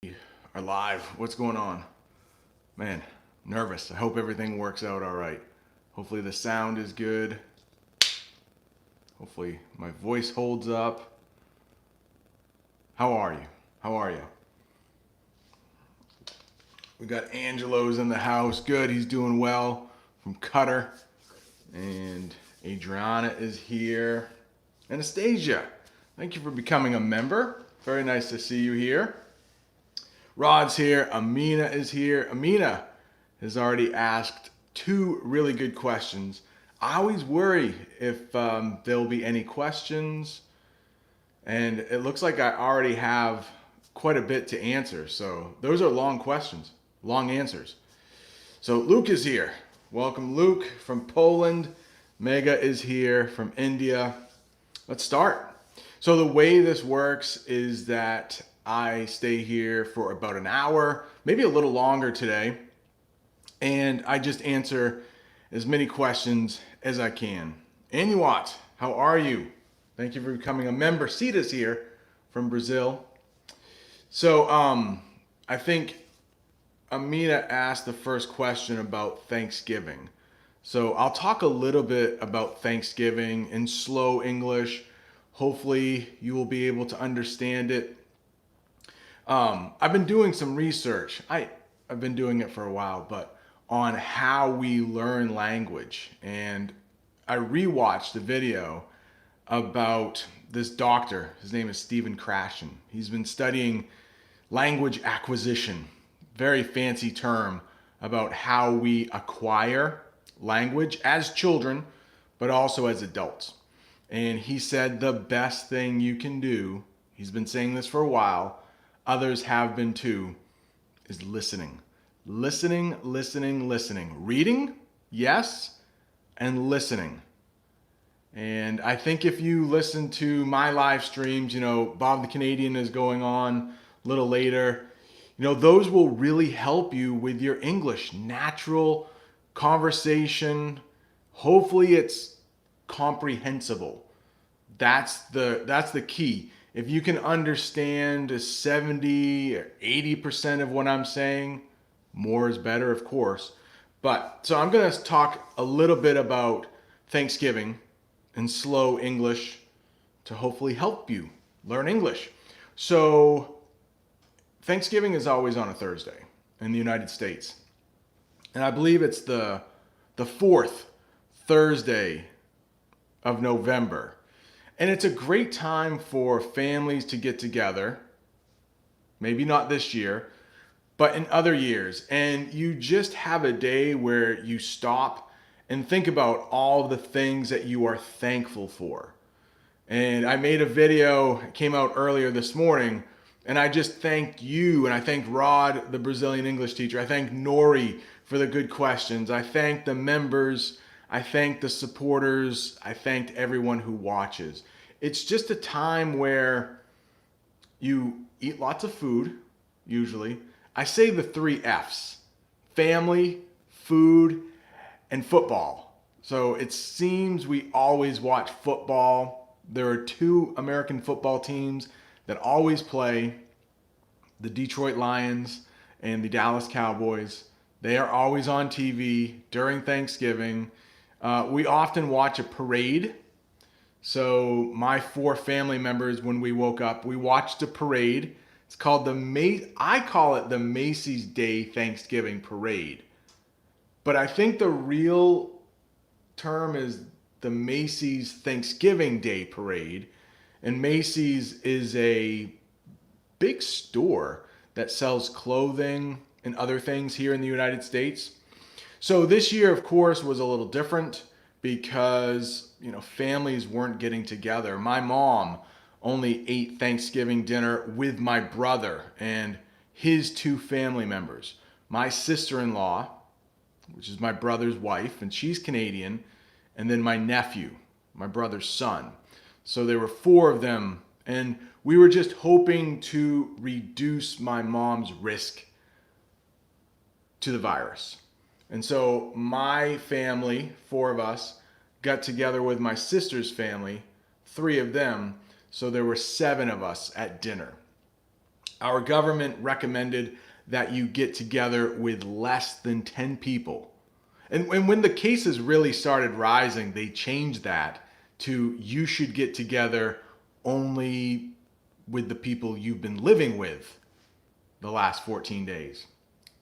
Are live. What's going on? Man, nervous. I hope everything works out all right. Hopefully the sound is good. Hopefully my voice holds up. How are you? How are you? We got Angelo's in the house. Good, he's doing well. From Cutter. And Adriana is here. Anastasia, thank you for becoming a member. Very nice to see you here. Rod's here. Amina is here. Amina has already asked two really good questions. I always worry if there'll be any questions, and it looks like I already have quite a bit to answer. So those are long questions, long answers. So Luke is here. Welcome, Luke from Poland. Mega is here from India. Let's start. So the way this works is that I stay here for about an hour, maybe a little longer today, and I just answer as many questions as I can. Anuat, how are you? Thank you for becoming a member. Sita's here from Brazil. So I think Amina asked the first question about Thanksgiving. So I'll talk a little bit about Thanksgiving in slow English. Hopefully you will be able to understand it. I've been doing some research. I've been doing it for a while, but on how we learn language. And I rewatched a video about this doctor. His name is Stephen Krashen. He's been studying language acquisition, very fancy term about how we acquire language as children, but also as adults. And he said the best thing you can do, he's been saying this for a while, others have been too, is listening. Listening, listening, listening. Reading, yes, and listening. And I think if you listen to my live streams, Bob the Canadian is going on a little later, those will really help you with your English. Natural conversation. Hopefully it's comprehensible. That's the key. If you can understand 70 or 80% of what I'm saying, more is better, of course. But so I'm going to talk a little bit about Thanksgiving in slow English to hopefully help you learn English. So Thanksgiving is always on a Thursday in the United States. And I believe it's the fourth Thursday of November. And it's a great time for families to get together. Maybe not this year, but in other years. And you just have a day where you stop and think about all the things that you are thankful for. And I made a video, it came out earlier this morning, and I just thanked you, and I thanked Rod, the Brazilian English teacher. I thanked Nori for the good questions. I thanked the members. I thanked the supporters. I thanked everyone who watches. It's just a time where you eat lots of food, usually. I say the three F's: family, food, and football. So it seems we always watch football. There are two American football teams that always play, the Detroit Lions and the Dallas Cowboys. They are always on TV during Thanksgiving. We often watch a parade. So my four family members, when we woke up, we watched a parade. It's called I call it the Macy's Day Thanksgiving Parade. But I think the real term is the Macy's Thanksgiving Day Parade. And Macy's is a big store that sells clothing and other things here in the United States. So this year, of course, was a little different because, families weren't getting together. My mom only ate Thanksgiving dinner with my brother and his two family members. My sister-in-law, which is my brother's wife, and she's Canadian, and then my nephew, my brother's son. So there were four of them, and we were just hoping to reduce my mom's risk to the virus. And so my family, four of us, got together with my sister's family, three of them, so there were seven of us at dinner. Our government recommended that you get together with less than 10 people. And when the cases really started rising, they changed that to you should get together only with the people you've been living with the last 14 days.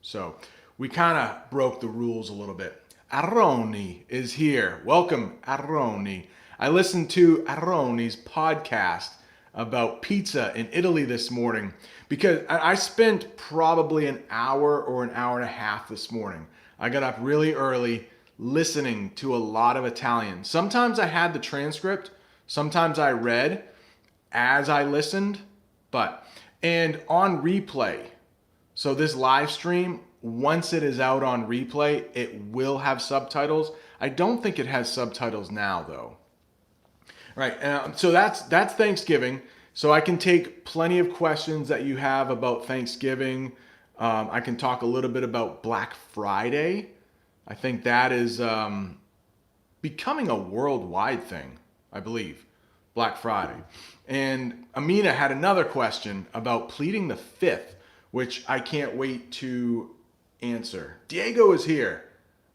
So we kind of broke the rules a little bit. Aroni is here. Welcome, Aroni. I listened to Aroni's podcast about pizza in Italy this morning because I spent probably an hour or an hour and a half this morning. I got up really early listening to a lot of Italian. Sometimes I had the transcript, sometimes I read as I listened, and on replay. So this live stream, once it is out on replay, it will have subtitles. I don't think it has subtitles now though. Right, so that's Thanksgiving. So I can take plenty of questions that you have about Thanksgiving. I can talk a little bit about Black Friday. I think that is becoming a worldwide thing, I believe, Black Friday. And Amina had another question about pleading the fifth, which I can't wait to answer. Diego is here.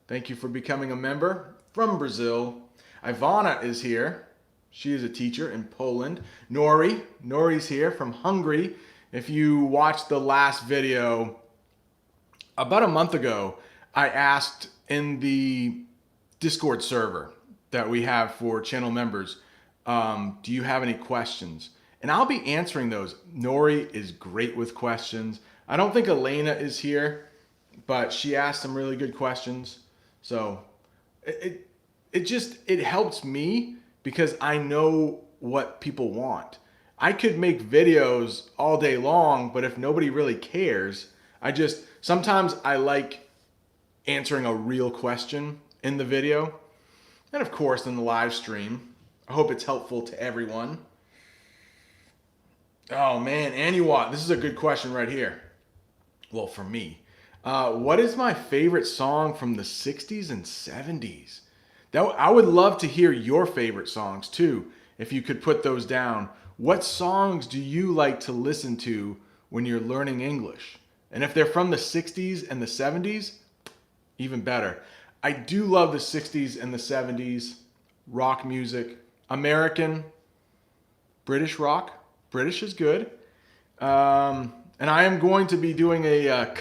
Thank you for becoming a member from Brazil. Ivana is here. She is a teacher in Poland. Nori's here from Hungary. If you watched the last video, about a month ago, I asked in the Discord server that we have for channel members, do you have any questions? And I'll be answering those. Nori is great with questions. I don't think Elena is here, but she asked some really good questions. So it helps me because I know what people want. I could make videos all day long, but if nobody really cares, sometimes I like answering a real question in the video. And of course, in the live stream. I hope it's helpful to everyone. Oh man, Anuwat, this is a good question right here. Well, for me. What is my favorite song from the 60s and 70s? I would love to hear your favorite songs too, if you could put those down. What songs do you like to listen to when you're learning English? And if they're from the 60s and the 70s, even better. I do love the 60s and the 70s, rock music, American, British rock. British is good. And I am going to be doing a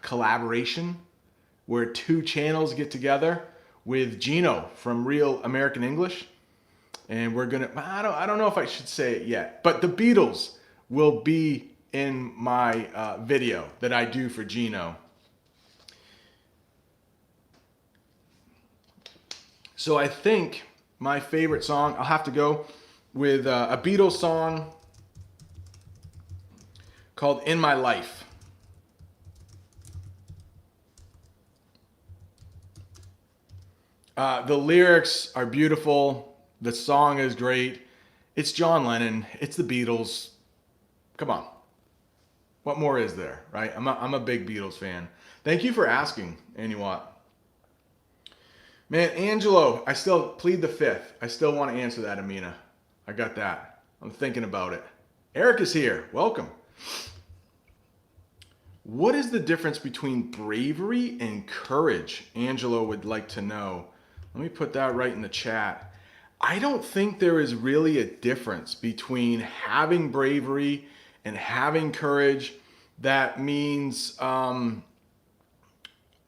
collaboration where two channels get together with Gino from Real American English. And we're gonna, I don't know if I should say it yet, but the Beatles will be in my video that I do for Gino. So I think my favorite song, I'll have to go with a Beatles song called In My Life. The lyrics are beautiful. The song is great. It's John Lennon. It's the Beatles. Come on. What more is there, right? I'm a big Beatles fan. Thank you for asking, Anuwat. Man, Angelo, I still plead the fifth. I still want to answer that, Amina. I got that. I'm thinking about it. Eric is here. Welcome. What is the difference between bravery and courage? Angelo would like to know. Let me put that right in the chat. I don't think there is really a difference between having bravery and having courage. That means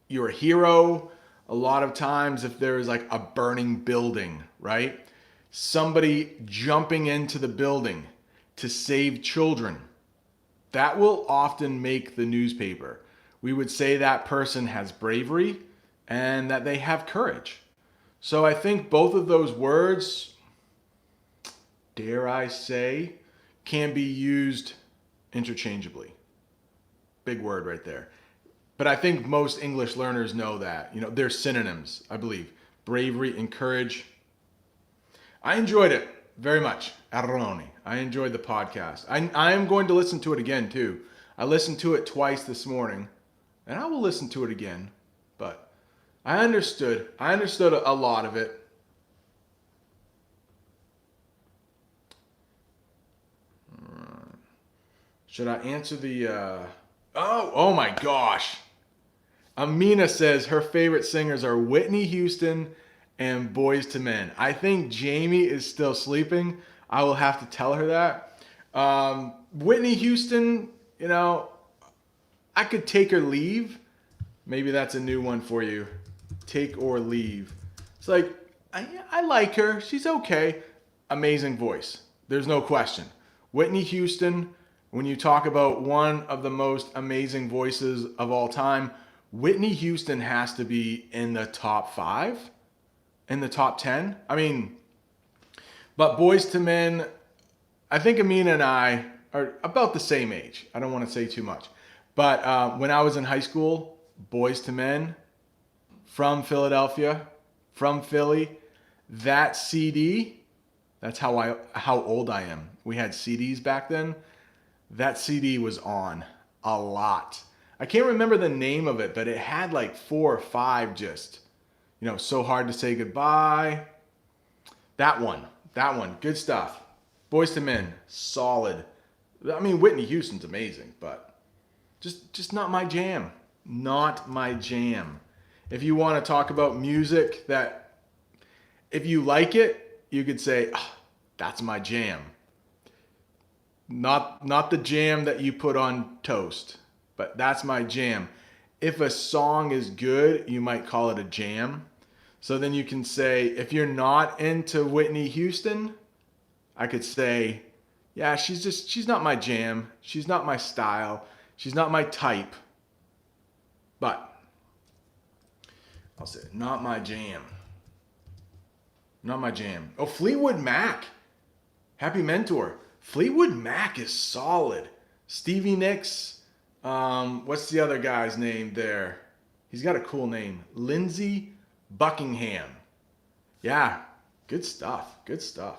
you're a hero. A lot of times if there's like a burning building, right? Somebody jumping into the building to save children. That will often make the newspaper. We would say that person has bravery and that they have courage. So I think both of those words, dare I say, can be used interchangeably. Big word right there. But I think most English learners know that. You know, they're synonyms, I believe. Bravery and courage. I enjoyed it very much. Arroni. I enjoyed the podcast. I am going to listen to it again too. I listened to it twice this morning, and I will listen to it again. But I understood a lot of it. Should I answer the, oh my gosh. Amina says her favorite singers are Whitney Houston and Boys to Men. I think Jamie is still sleeping. I will have to tell her that. Whitney Houston, you know, I could take or leave. Maybe that's a new one for you. Take or leave. It's like, I like her. She's okay. Amazing voice. There's no question. Whitney Houston, when you talk about one of the most amazing voices of all time, Whitney Houston has to be in the top 5, in the top 10. I mean, but Boys to Men, I think Amina and I are about the same age. I don't want to say too much. But when I was in high school, Boys to Men, from Philadelphia, from Philly, that CD, that's how old I am. We had CDs back then. That CD was on a lot. I can't remember the name of it, but it had like 4 or 5 just, So Hard to Say Goodbye. That one, good stuff. Boys to Men, solid. I mean, Whitney Houston's amazing, but just not my jam. Not my jam. If you want to talk about music that, if you like it, you could say, that's my jam. Not the jam that you put on toast, but that's my jam. If a song is good, you might call it a jam. So then you can say, if you're not into Whitney Houston, I could say, yeah, she's not my jam. She's not my style. She's not my type. But I'll say, not my jam. Not my jam. Oh, Fleetwood Mac. Happy Mentor. Fleetwood Mac is solid. Stevie Nicks. What's the other guy's name there? He's got a cool name. Lindsey Buckingham. Yeah, good stuff. Good stuff.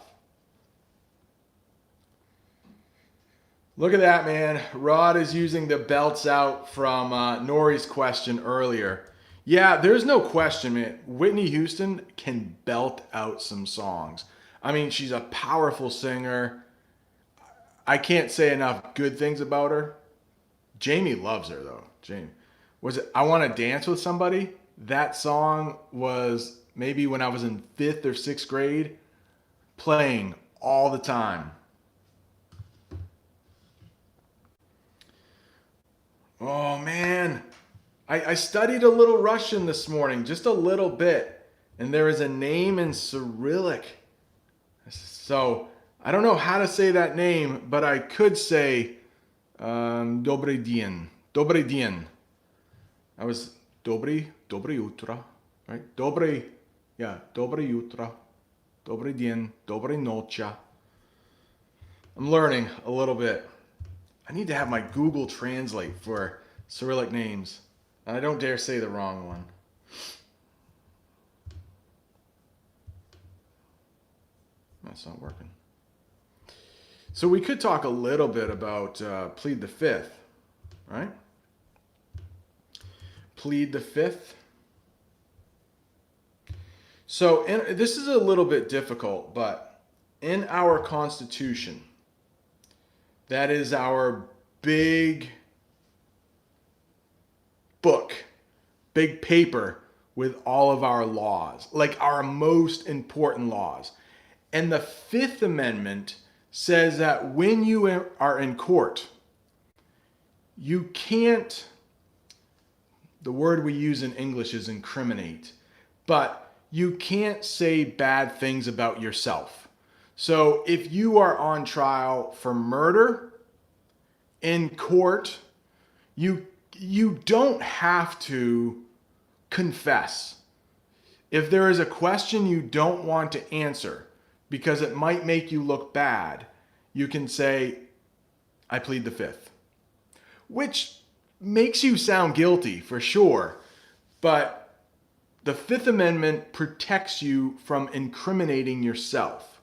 Look at that, man. Rod is using the belts out from Nori's question earlier. Yeah, there's no question, man. Whitney Houston can belt out some songs. I mean, she's a powerful singer. I can't say enough good things about her. Jamie loves her, though. Jamie. Was it I Want to Dance with Somebody? That song was maybe when I was in 5th or 6th grade, playing all the time. Oh, man. I studied a little Russian this morning, just a little bit. And there is a name in Cyrillic. So I don't know how to say that name, but I could say Dobry dien. Dobry dien. I was Dobry utro, right? Dobry utro. Dobry dien. Dobry noche. I'm learning a little bit. I need to have my Google Translate for Cyrillic names. And I don't dare say the wrong one. That's not working. So we could talk a little bit about plead the fifth, right? Plead the fifth. So this is a little bit difficult, but in our Constitution, that is our big book, big paper with all of our laws, like our most important laws. And the Fifth Amendment says that when you are in court, you can't, the word we use in English is incriminate, but you can't say bad things about yourself. So if you are on trial for murder in court, you don't have to confess. If there is a question you don't want to answer because it might make you look bad, you can say, I plead the fifth. Which makes you sound guilty for sure, but the Fifth Amendment protects you from incriminating yourself.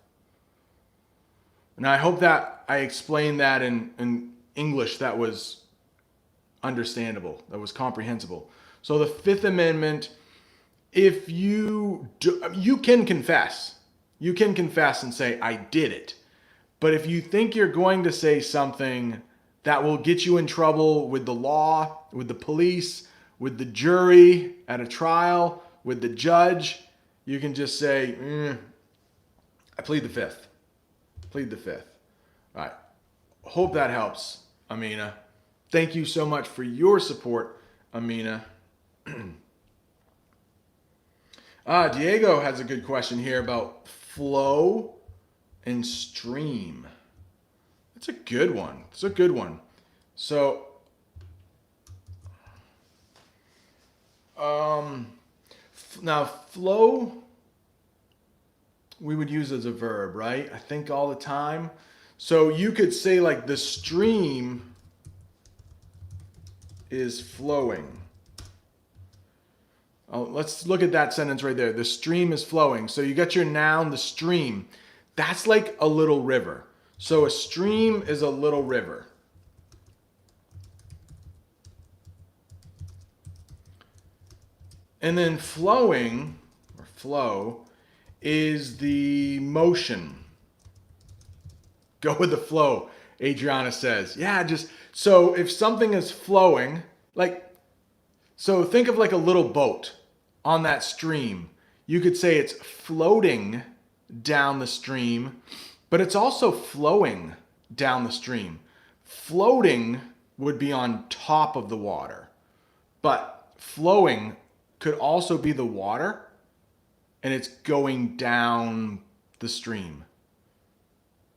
And I hope that I explained that in English that was understandable, that was comprehensible. So the Fifth Amendment, if you can confess. You can confess and say, I did it. But if you think you're going to say something that will get you in trouble with the law, with the police, with the jury at a trial, with the judge, you can just say, I plead the fifth. Plead the fifth. All right. Hope that helps, Amina. Thank you so much for your support, Amina. Diego has a good question here about flow and stream. That's a good one. It's a good one. So, now flow, we would use as a verb, right? I think all the time. So you could say like the stream is flowing. Oh, let's look at that sentence right there. The stream is flowing. So you got your noun, the stream. That's like a little river. So a stream is a little river. And then flowing, or flow, is the motion. Go with the flow, Adriana says. Yeah, just, so if something is flowing, like, so think of like a little boat on that stream. You could say it's floating down the stream, but it's also flowing down the stream. Floating would be on top of the water, but flowing could also be the water and it's going down the stream.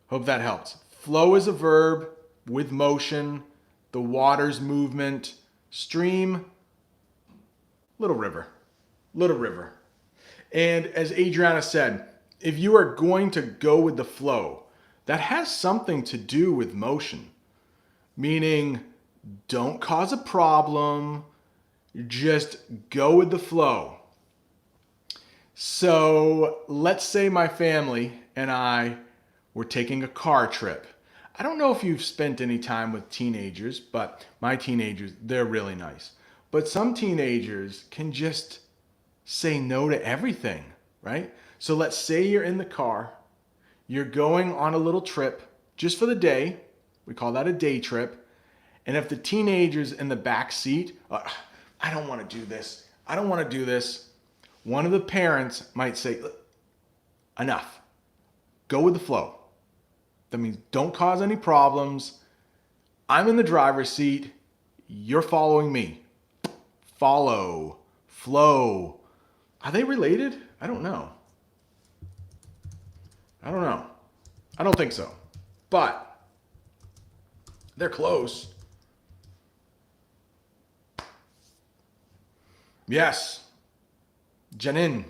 Hope that helps. Flow is a verb with motion, the water's movement, stream, little river, little river. And as Adriana said, if you are going to go with the flow, that has something to do with motion, meaning don't cause a problem, just go with the flow. So let's say my family and I were taking a car trip. I don't know if you've spent any time with teenagers, but my teenagers, they're really nice. But some teenagers can just say no to everything, right? So let's say you're in the car, you're going on a little trip just for the day. We call that a day trip. And if the teenager's in the back seat, I don't want to do this. I don't want to do this. One of the parents might say, enough. Go with the flow. That means don't cause any problems. I'm in the driver's seat. You're following me. Follow. Flow. Are they related? I don't know. I don't think so. But they're close. Yes. Janin.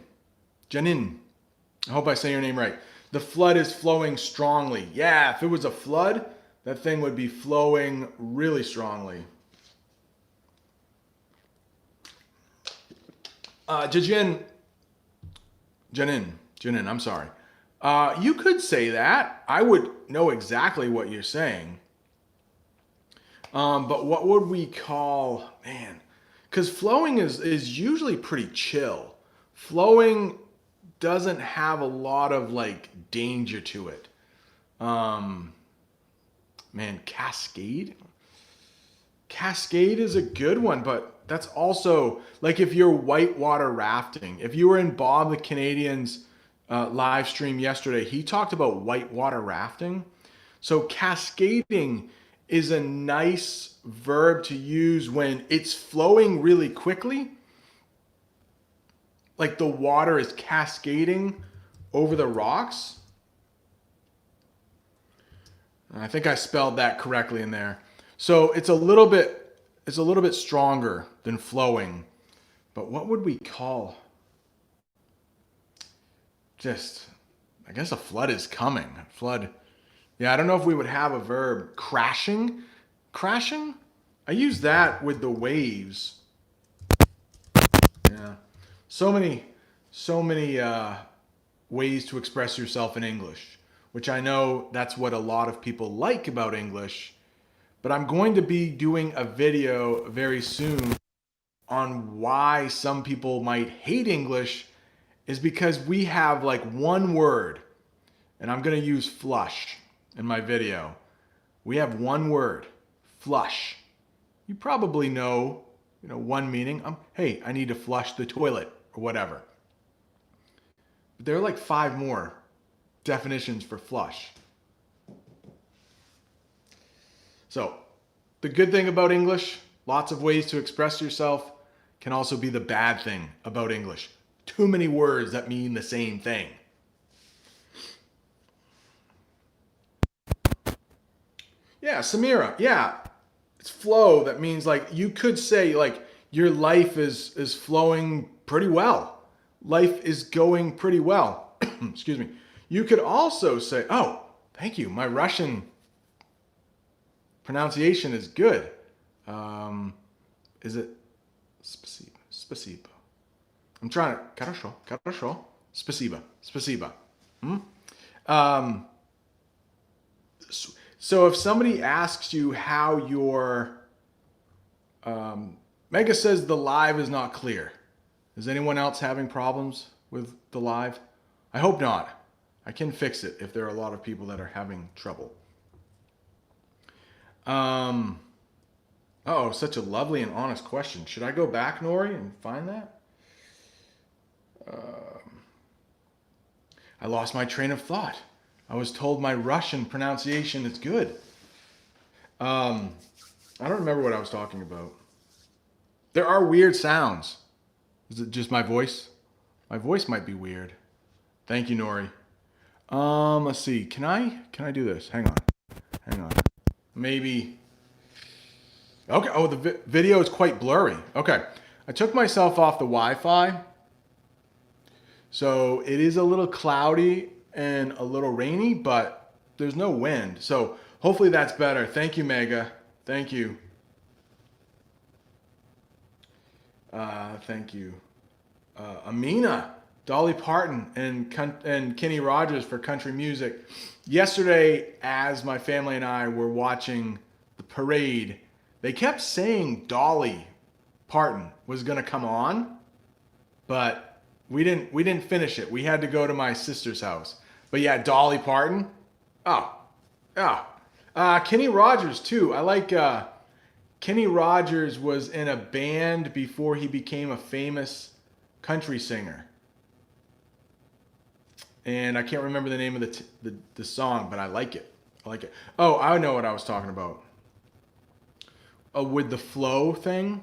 I hope I say your name right. The flood is flowing strongly. Yeah, if it was a flood, that thing would be flowing really strongly. Janin, I'm sorry. You could say that. I would know exactly what you're saying. But what would we call, man, because flowing is usually pretty chill. Flowing doesn't have a lot of like danger to it. Man, cascade? Cascade is a good one, but that's also like if you're whitewater rafting. If you were in Bob the Canadian's live stream yesterday, he talked about whitewater rafting. So cascading is a nice verb to use when it's flowing really quickly. Like the water is cascading over the rocks. I think I spelled that correctly in there. So it's a little bit stronger than flowing. But what would we call? I guess a flood is coming. Flood. Yeah, I don't know if we would have a verb. Crashing? Crashing? I use that with the waves. Yeah. So many ways to express yourself in English, which I know that's what a lot of people like about English. But I'm going to be doing a video very soon on why some people might hate English is because we have like one word, and I'm going to use flush in my video. We have one word, flush. You probably know, one meaning. Hey, I need to flush the toilet or whatever. But there are like 5 more definitions for flush. So, the good thing about English, lots of ways to express yourself, can also be the bad thing about English. Too many words that mean the same thing. Yeah, Samira. Yeah, it's flow. That means like you could say like your life is flowing pretty well. Life is going pretty well. Excuse me. You could also say, oh, thank you. My Russian pronunciation is good. Is it спасибо? Спасибо. I'm trying to. Хорошо. Хорошо. Спасибо. Спасибо. So if somebody asks you how your Mega says the live is not clear. Is anyone else having problems with the live? I hope not. I can fix it if there are a lot of people that are having trouble. Oh, such a lovely and honest question. Should I go back, Nori, and find that? I lost my train of thought. I was told my Russian pronunciation is good. I don't remember what I was talking about. There are weird sounds. Is it just my voice? My voice might be weird. Thank you, Nori. Let's see. Can I do this? Hang on. Maybe. Okay. Oh, the video is quite blurry. Okay. I took myself off the Wi-Fi. So it is a little cloudy and a little rainy, but there's no wind. So hopefully that's better. Thank you, Mega. Thank you. Thank you. Amina, Dolly Parton, and Kenny Rogers for country music. Yesterday, as my family and I were watching the parade, they kept saying Dolly Parton was going to come on, but we didn't finish it. We had to go to my sister's house. But yeah, Dolly Parton. Kenny Rogers too. I like Kenny Rogers was in a band before he became a famous country singer. And I can't remember the name of the song, but I like it. Oh, I know what I was talking about. With the flow thing,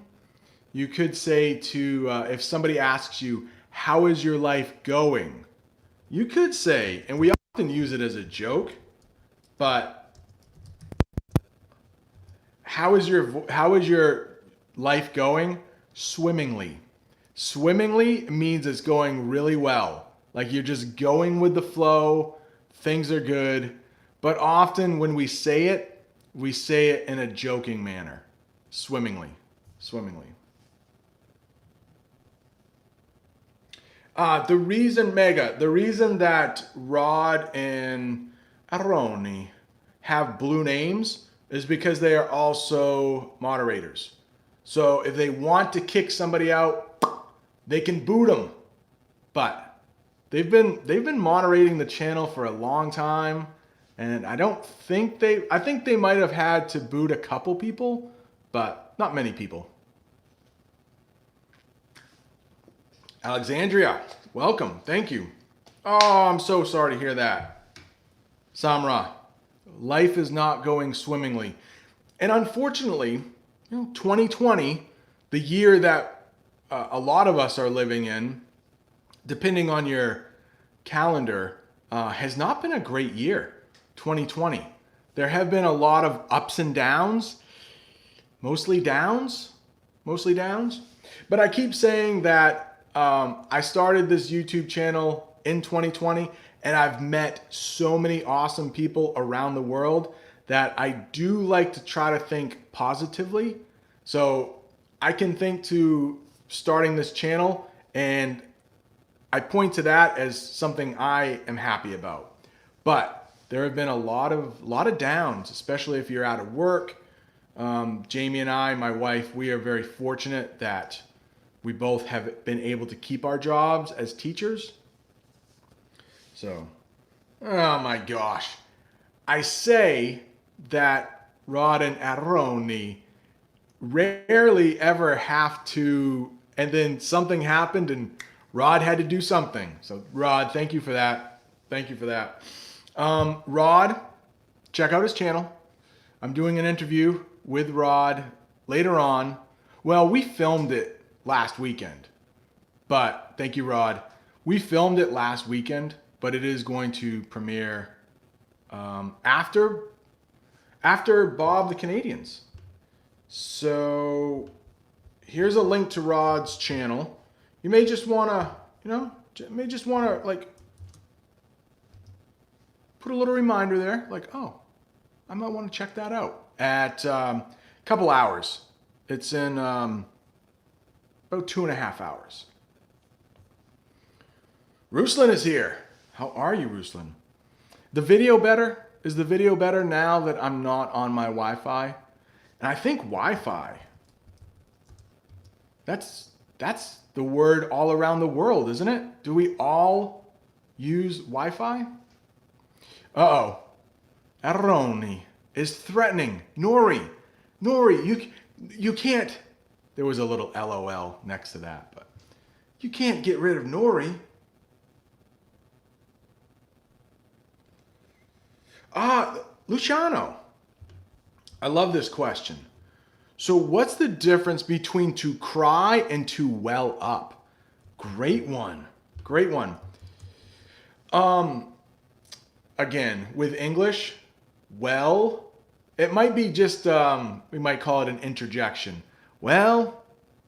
you could say to, if somebody asks you, how is your life going? You could say, and we often use it as a joke, but how is your life going? Swimmingly. Swimmingly means it's going really well. Like you're just going with the flow, things are good. But often when we say it in a joking manner. Swimmingly. The reason that Rod and Aroni have blue names is because they are also moderators. So if they want to kick somebody out, they can boot them. But they've been moderating the channel for a long time, and I think they might have had to boot a couple people, but not many people. Alexandria, welcome. Thank you. Oh, I'm so sorry to hear that. Samra, life is not going swimmingly. And unfortunately, 2020, the year that a lot of us are living in, depending on your calendar, has not been a great year, 2020. There have been a lot of ups and downs, mostly downs. But I keep saying that I started this YouTube channel in 2020, and I've met so many awesome people around the world that I do like to try to think positively. So I can think to starting this channel, and I point to that as something I am happy about. But there have been a lot of downs, especially if you're out of work. Jamie and I, my wife, we are very fortunate that we both have been able to keep our jobs as teachers. So, oh my gosh. I say that Rod and Aroni rarely ever have to, and then something happened and Rod had to do something. So Rod, thank you for that. Thank you for that. Rod, check out his channel. I'm doing an interview with Rod later on. Well, we filmed it last weekend, but thank you, Rod. We filmed it last weekend, but it is going to premiere after Bob the Canadians. So here's a link to Rod's channel. You may just want to, like put a little reminder there, like, oh, I might want to check that out at a couple hours. It's in about 2.5 hours. Ruslan is here. How are you, Ruslan? The video better? Is the video better now that I'm not on my Wi-Fi? And I think Wi-Fi, that's the word all around the world, isn't it? Do we all use Wi-Fi? Uh-oh. Aroni is threatening. Nori, you can't. There was a little LOL next to that, but you can't get rid of Nori. Luciano. I love this question. So what's the difference between to cry and to well up? Great one. Great one. Again, with English, well, it might be just, we might call it an interjection. Well,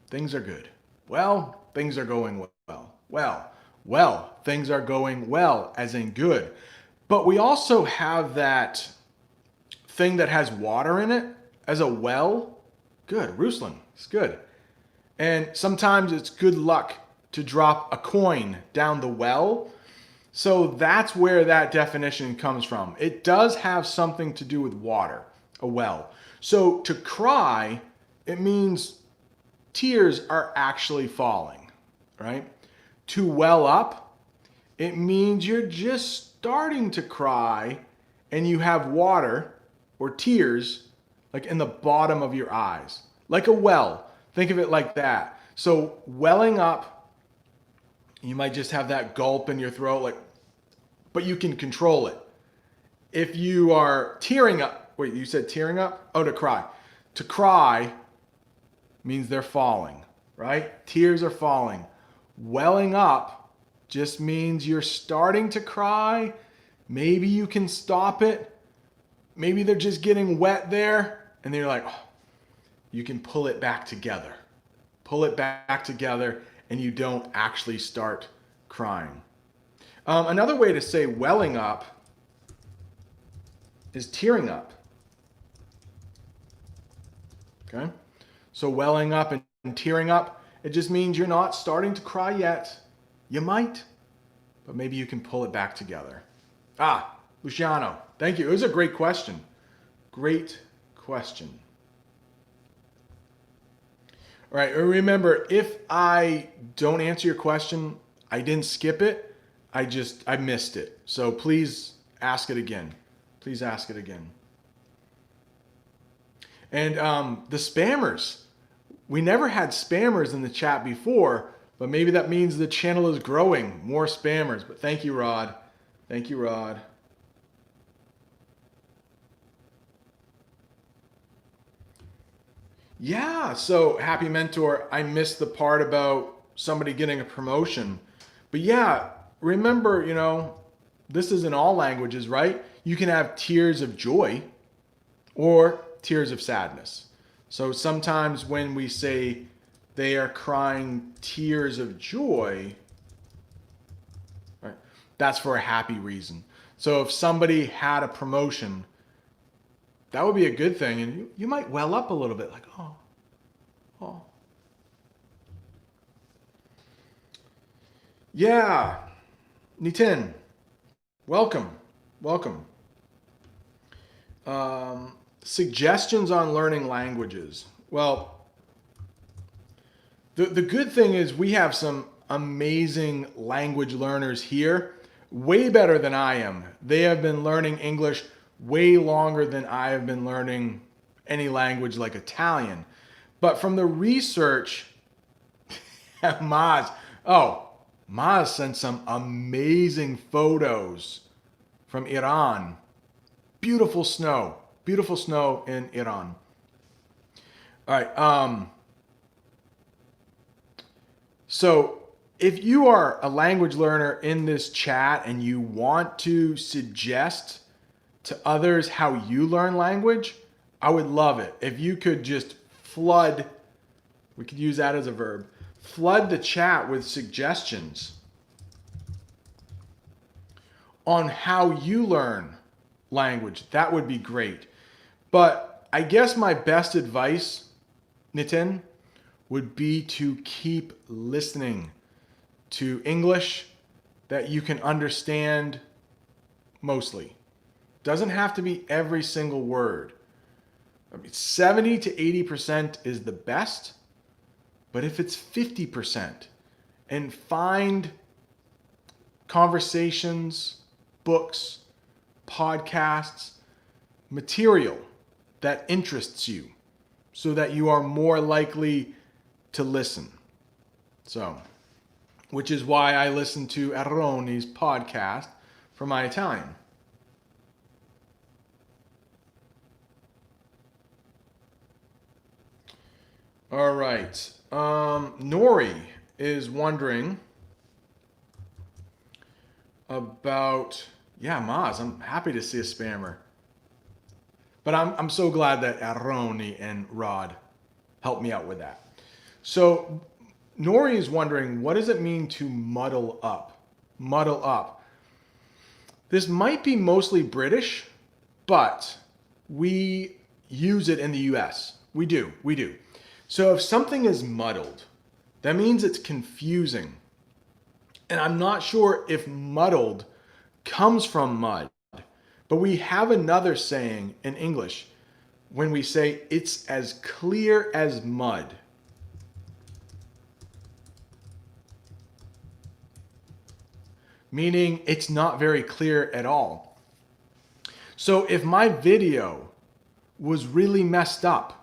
things are good. Well, things are going well. Well, things are going well, as in good. But we also have that thing that has water in it as a well. Good, Ruslan, it's good. And sometimes it's good luck to drop a coin down the well. So that's where that definition comes from. It does have something to do with water, a well. So to cry, it means tears are actually falling, right? To well up, it means you're just starting to cry and you have water or tears like in the bottom of your eyes, like a well. Think of it like that. So welling up, you might just have that gulp in your throat, like, but you can control it. If you are tearing up, wait, you said tearing up? Oh, to cry. To cry means they're falling, right? Tears are falling. Welling up just means you're starting to cry. Maybe you can stop it. Maybe they're just getting wet there. And then you're like, oh, you can pull it back together. Pull it back together and you don't actually start crying. Another way to say welling up is tearing up. Okay? So welling up and tearing up, it just means you're not starting to cry yet. You might, but maybe you can pull it back together. Luciano, thank you. It was a great question. Great question. All right, remember, if I don't answer your question, I didn't skip it. I missed it. So please ask it again. Please ask it again. And the spammers. We never had spammers in the chat before, but maybe that means the channel is growing. More spammers. But thank you, Rod. Thank you, Rod. Yeah, so Happy Mentor, I missed the part about somebody getting a promotion. But yeah, remember, this is in all languages, right? You can have tears of joy or tears of sadness. So sometimes when we say they are crying tears of joy, right, that's for a happy reason. So if somebody had a promotion, that would be a good thing. And you might well up a little bit like, oh. Yeah. Nitin, welcome. Suggestions on learning languages. Well, the good thing is we have some amazing language learners here, way better than I am. They have been learning English way longer than I have been learning any language like Italian. But from the research, Maz, Maz sent some amazing photos from Iran. Beautiful snow in Iran. All right. So if you are a language learner in this chat and you want to suggest to others how you learn language, I would love it. If you could just flood, we could use that as a verb, flood the chat with suggestions on how you learn language. That would be great. But I guess my best advice, Nitin, would be to keep listening to English that you can understand mostly. Doesn't have to be every single word. I mean, 70 to 80% is the best, but if it's 50%, and find conversations, books, podcasts, material that interests you so that you are more likely to listen. So, which is why I listen to Arroni's podcast for my Italian. All right. Nori is wondering about, Maz, I'm happy to see a spammer. But I'm so glad that Aroni and Rod helped me out with that. So Nori is wondering, what does it mean to muddle up? Muddle up. This might be mostly British, but we use it in the US. We do. So if something is muddled, that means it's confusing. And I'm not sure if muddled comes from mud, but we have another saying in English when we say it's as clear as mud. Meaning it's not very clear at all. So if my video was really messed up,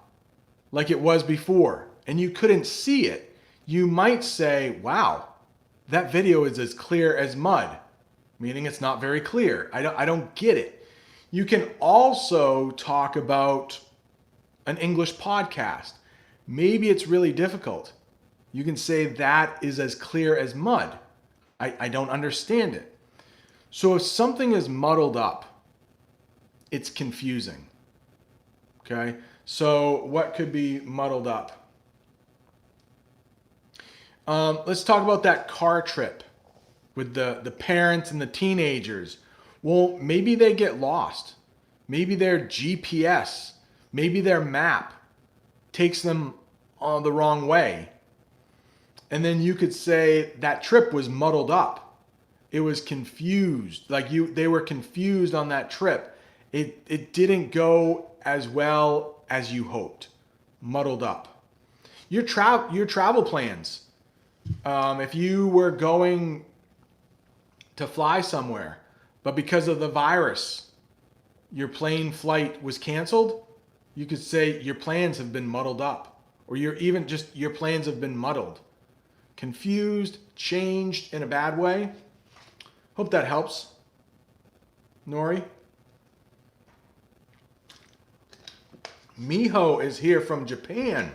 like it was before, and you couldn't see it, you might say, wow, that video is as clear as mud, meaning it's not very clear. I don't get it. You can also talk about an English podcast. Maybe it's really difficult. You can say that is as clear as mud. I don't understand it. So if something is muddled up, it's confusing. Okay? So what could be muddled up? Let's talk about that car trip with the parents and the teenagers. Well, maybe they get lost. Maybe their GPS, maybe their map takes them on the wrong way. And then you could say that trip was muddled up. It was confused. They were confused on that trip. It didn't go as well as you hoped. Muddled up. Your travel plans. If you were going to fly somewhere, but because of the virus, your plane flight was canceled, you could say your plans have been muddled up, or your plans have been muddled. Confused, changed in a bad way. Hope that helps. Nori? Miho is here from Japan.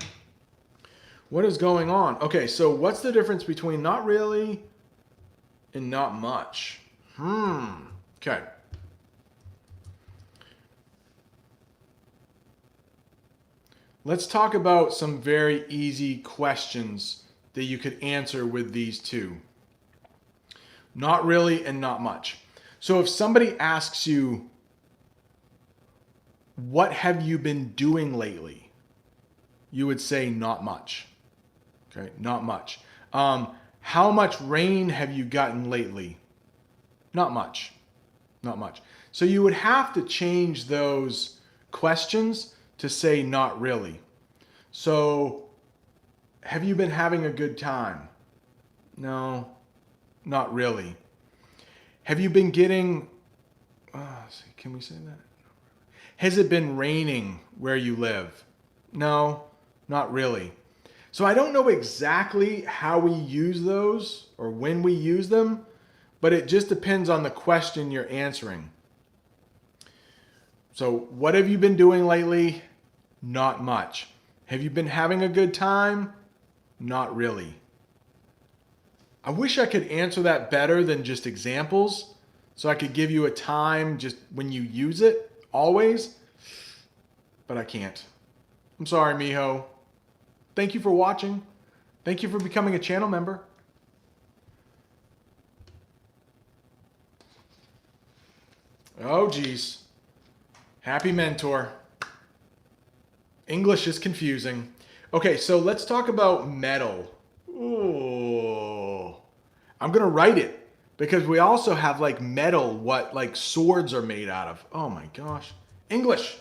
What is going on? Okay, so what's the difference between not really and not much? Okay. Let's talk about some very easy questions that you could answer with these two. Not really and not much. So if somebody asks you, what have you been doing lately? You would say not much. Okay, not much. How much rain have you gotten lately? Not much. Not much. So you would have to change those questions to say not really. So, have you been having a good time? No, not really. Have you been getting, can we say that? Has it been raining where you live? No, not really. So I don't know exactly how we use those or when we use them, but it just depends on the question you're answering. So what have you been doing lately? Not much. Have you been having a good time? Not really. I wish I could answer that better than just examples, so I could give you a time just when you use it, always, but I can't. I'm sorry, mijo. Thank you for watching. Thank you for becoming a channel member. Oh, geez. Happy mentor. English is confusing. Okay, so let's talk about metal. Ooh. I'm going to write it because we also have like metal, what like swords are made out of. Oh my gosh. English.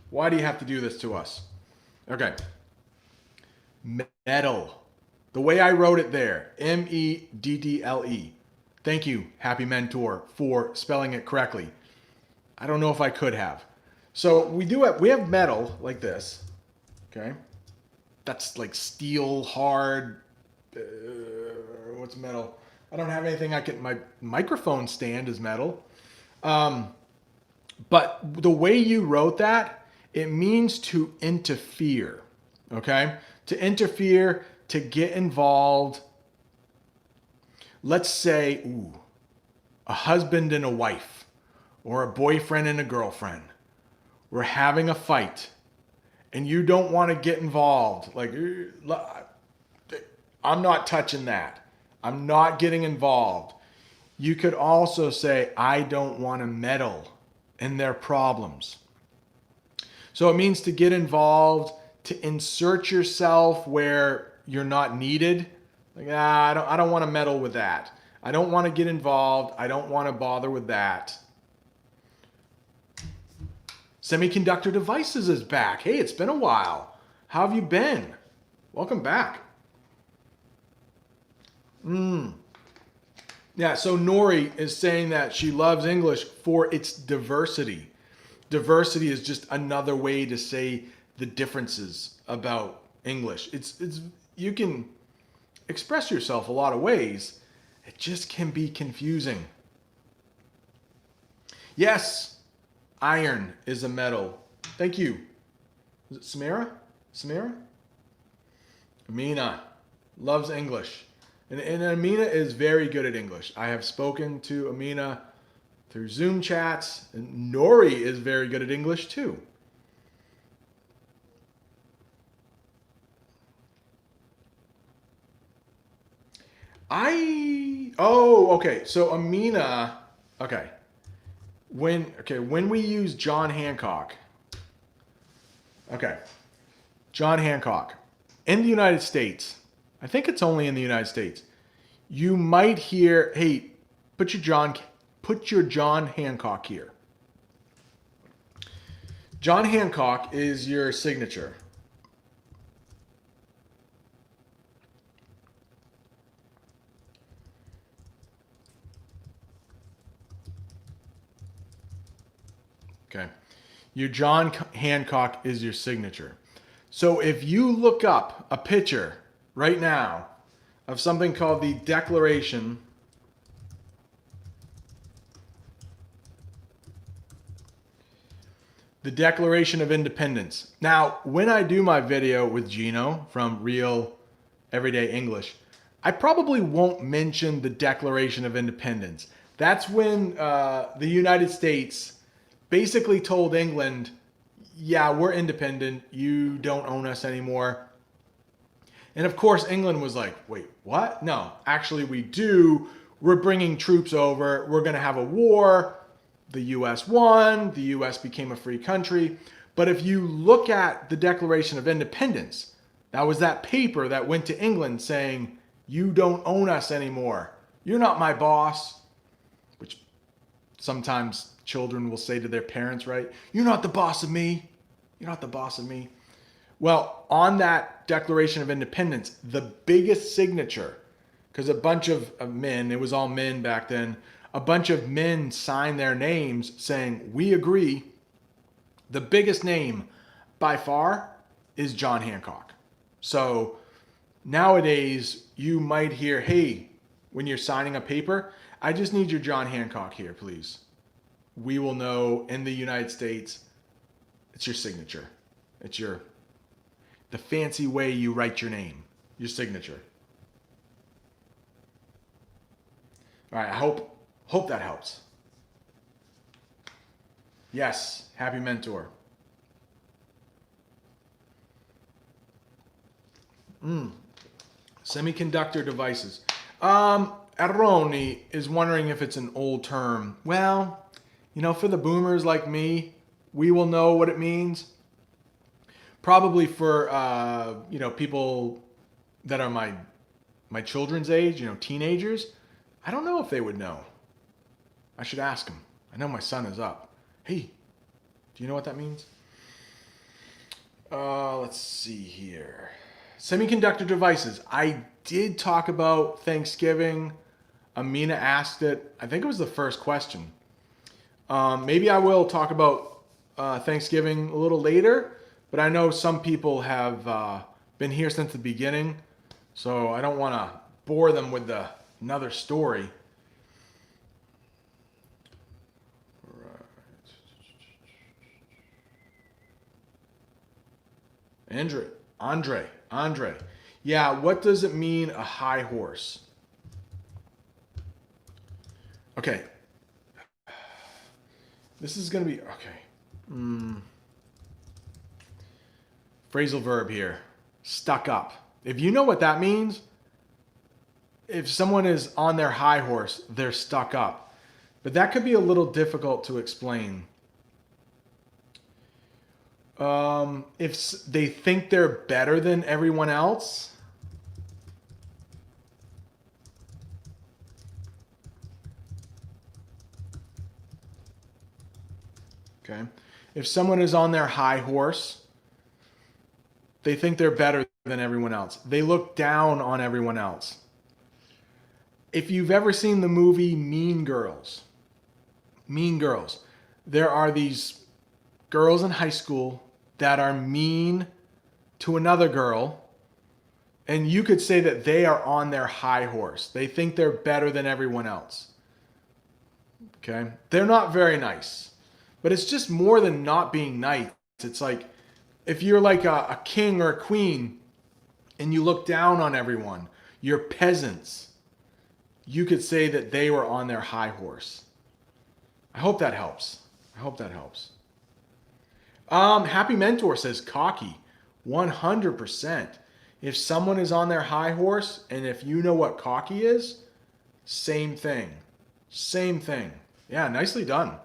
Why do you have to do this to us? Okay. Metal. The way I wrote it there. Meddle. Thank you, Happy Mentor, for spelling it correctly. I don't know if I could have. So we have metal like this. Okay. That's like steel, hard. What's metal? I don't have anything my microphone stand is metal. But the way you wrote that, it means to interfere. Okay? To interfere, to get involved. Let's say, a husband and a wife, or a boyfriend and a girlfriend. We're having a fight, and you don't want to get involved. Like, I'm not touching that. I'm not getting involved. You could also say, I don't want to meddle in their problems. So it means to get involved, to insert yourself where you're not needed. Like, I don't want to meddle with that. I don't want to get involved. I don't want to bother with that. Semiconductor Devices is back. Hey, it's been a while. How have you been? Welcome back. Yeah, so Nori is saying that she loves English for its diversity. Diversity is just another way to say the differences about English. It's you can express yourself a lot of ways. It just can be confusing. Yes, iron is a metal. Thank you. Is it Samira? Samira? Amina loves English. And Amina is very good at English. I have spoken to Amina through Zoom chats. And Nori is very good at English too. Okay. So Amina, okay. When we use John Hancock. Okay. John Hancock. In the United States, I think it's only in the United States, you might hear, hey, put your John Hancock here. John Hancock is your signature. Okay. Your John Hancock is your signature. So if you look up a picture right now of something called the Declaration of Independence. Now, when I do my video with Gino from Real Everyday English, I probably won't mention the Declaration of Independence. That's when the United States basically told England, yeah, we're independent. You don't own us anymore. And of course, England was like, wait, what? No, actually we do. We're bringing troops over. We're going to have a war. The U.S. won. The U.S. became a free country. But if you look at the Declaration of Independence, that was that paper that went to England saying, you don't own us anymore. You're not my boss. Which sometimes children will say to their parents, right? You're not the boss of me. You're not the boss of me. Well, on that Declaration of Independence, the biggest signature, because a bunch of men, it was all men back then, a bunch of men signed their names saying, we agree The biggest name by far is John Hancock. So nowadays you might hear, hey, when you're signing a paper, I just need your John Hancock here, please. We will know in the United States, it's your signature. It's the fancy way you write your name, your signature. All right, I hope that helps. Yes, happy mentor. Semiconductor devices. Arroni is wondering if it's an old term. Well, for the boomers like me, we will know what it means. Probably for people that are my children's age, teenagers. I don't know if they would know. I should ask them. I know my son is up. Hey, do you know what that means? Let's see here. Semiconductor devices. I did talk about Thanksgiving. Amina asked it. I think it was the first question. Maybe I will talk about Thanksgiving a little later, but I know some people have been here since the beginning, so I don't want to bore them with another story. Andre. Yeah, what does it mean, a high horse? Okay. This is going to be, okay. Phrasal verb here. Stuck up. If you know what that means, if someone is on their high horse, they're stuck up. But that could be a little difficult to explain. If they think they're better than everyone else. Okay. If someone is on their high horse, they think they're better than everyone else. They look down on everyone else. If you've ever seen the movie Mean Girls, there are these girls in high school that are mean to another girl, and you could say that they are on their high horse. They think they're better than everyone else. Okay? They're not very nice. But it's just more than not being nice. It's like if you're like a king or a queen and you look down on everyone, you're peasants. You could say that they were on their high horse. I hope that helps. Happy Mentor says cocky. 100%. If someone is on their high horse, and if you know what cocky is, same thing. Yeah, nicely done.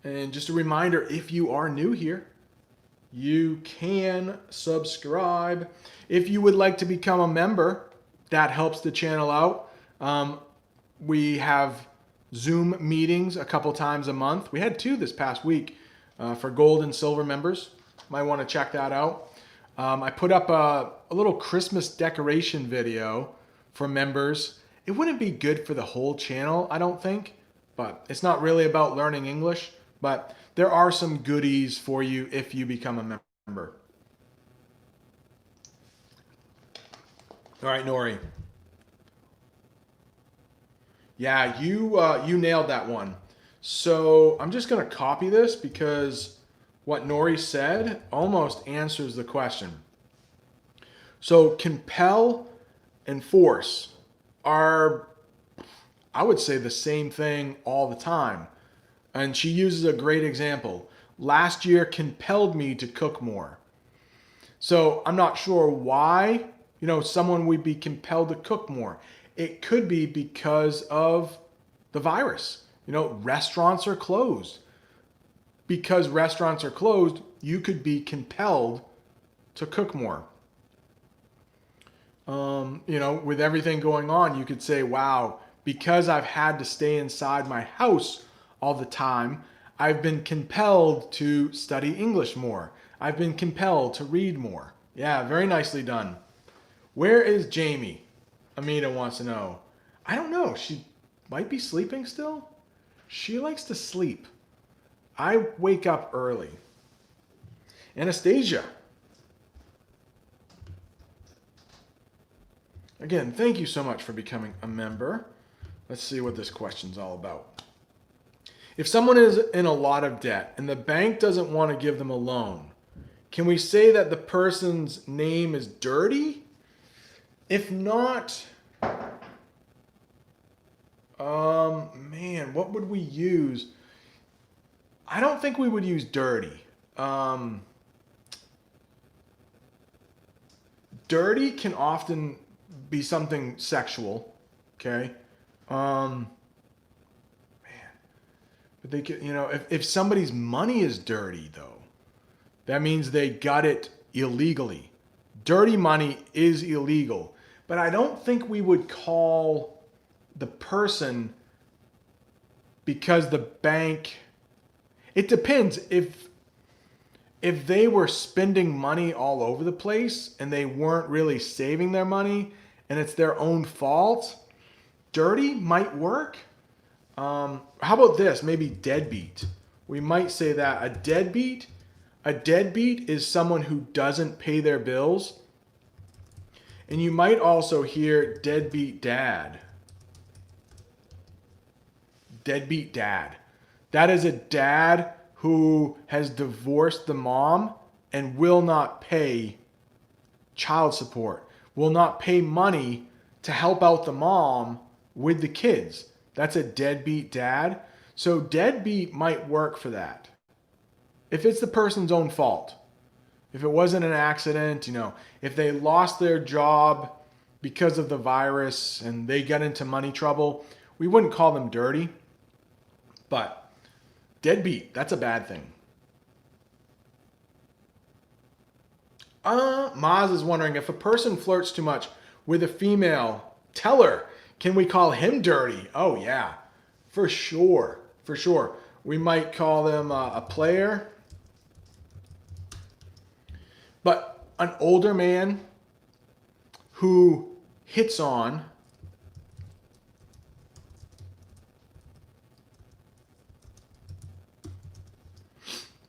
And just a reminder, if you are new here, you can subscribe. If you would like to become a member, that helps the channel out. We have Zoom meetings a couple times a month. We had 2 this past week for gold and silver members. Might want to check that out. I put up a little Christmas decoration video for members. It wouldn't be good for the whole channel, I don't think, but it's not really about learning English. But there are some goodies for you if you become a member. All right, Nori. Yeah, you nailed that one. So I'm just going to copy this because what Nori said almost answers the question. So compel and force are, I would say, the same thing all the time. And she uses a great example. Last year compelled me to cook more. So I'm not sure why, someone would be compelled to cook more. It could be because of the virus. Restaurants are closed. Because restaurants are closed, you could be compelled to cook more. With everything going on, you could say, wow, because I've had to stay inside my house all the time, I've been compelled to study English more. I've been compelled to read more. Yeah, very nicely done. Where is Jamie? Amina wants to know. I don't know. She might be sleeping still. She likes to sleep. I wake up early. Anastasia. Again, thank you so much for becoming a member. Let's see what this question's all about. If someone is in a lot of debt and the bank doesn't want to give them a loan, can we say that the person's name is dirty? If not, man, what would we use? I don't think we would use dirty. Dirty can often be something sexual, okay? Man, but they could, if somebody's money is dirty though, that means they got it illegally. Dirty money is illegal, but I don't think we would call the person because the bank. It depends if they were spending money all over the place and they weren't really saving their money and it's their own fault. Dirty might work. How about this? Maybe deadbeat. We might say that a deadbeat is someone who doesn't pay their bills. And you might also hear deadbeat dad. Deadbeat dad. That is a dad who has divorced the mom and will not pay child support, will not pay money to help out the mom with the kids. That's a deadbeat dad. So deadbeat might work for that. If it's the person's own fault. If it wasn't an accident, if they lost their job because of the virus and they got into money trouble, we wouldn't call them dirty. But deadbeat, that's a bad thing. Maz is wondering if a person flirts too much with a female, tell her, can we call him dirty? Oh yeah, for sure. For sure. We might call them a player. But an older man who hits on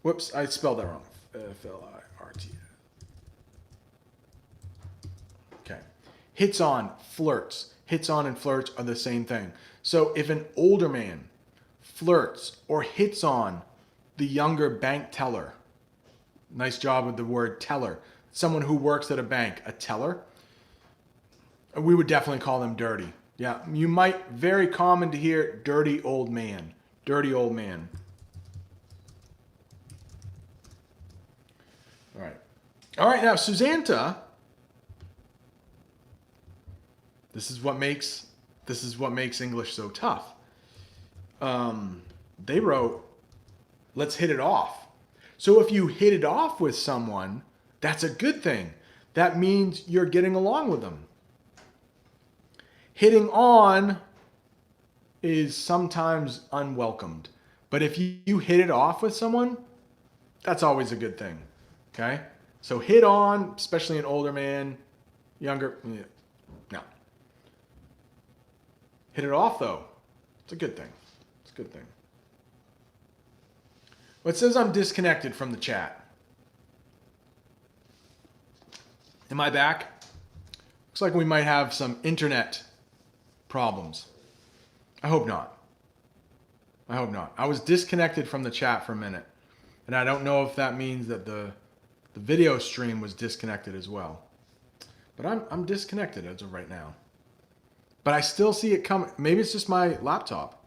whoops, I spelled that wrong. F-L-I-R-T. Okay. Hits on, flirts. Hits on and flirts are the same thing. So if an older man flirts or hits on the younger bank teller, nice job with the word teller, someone who works at a bank, a teller, we would definitely call them dirty. Yeah, you might, very common to hear dirty old man. Dirty old man. All right, now Susanta, this is what makes English so tough. They wrote, let's hit it off. So if you hit it off with someone, that's a good thing. That means you're getting along with them. Hitting on is sometimes unwelcomed. But if you hit it off with someone, that's always a good thing. Okay? So hit on, especially an older man, younger, no. Hit it off though. It's a good thing. It's a good thing. Well, it says I'm disconnected from the chat. Am I back? Looks like we might have some internet problems. I hope not. I hope not. I was disconnected from the chat for a minute. And I don't know if that means that the video stream was disconnected as well. But I'm disconnected as of right now. But I still see it coming. Maybe it's just my laptop.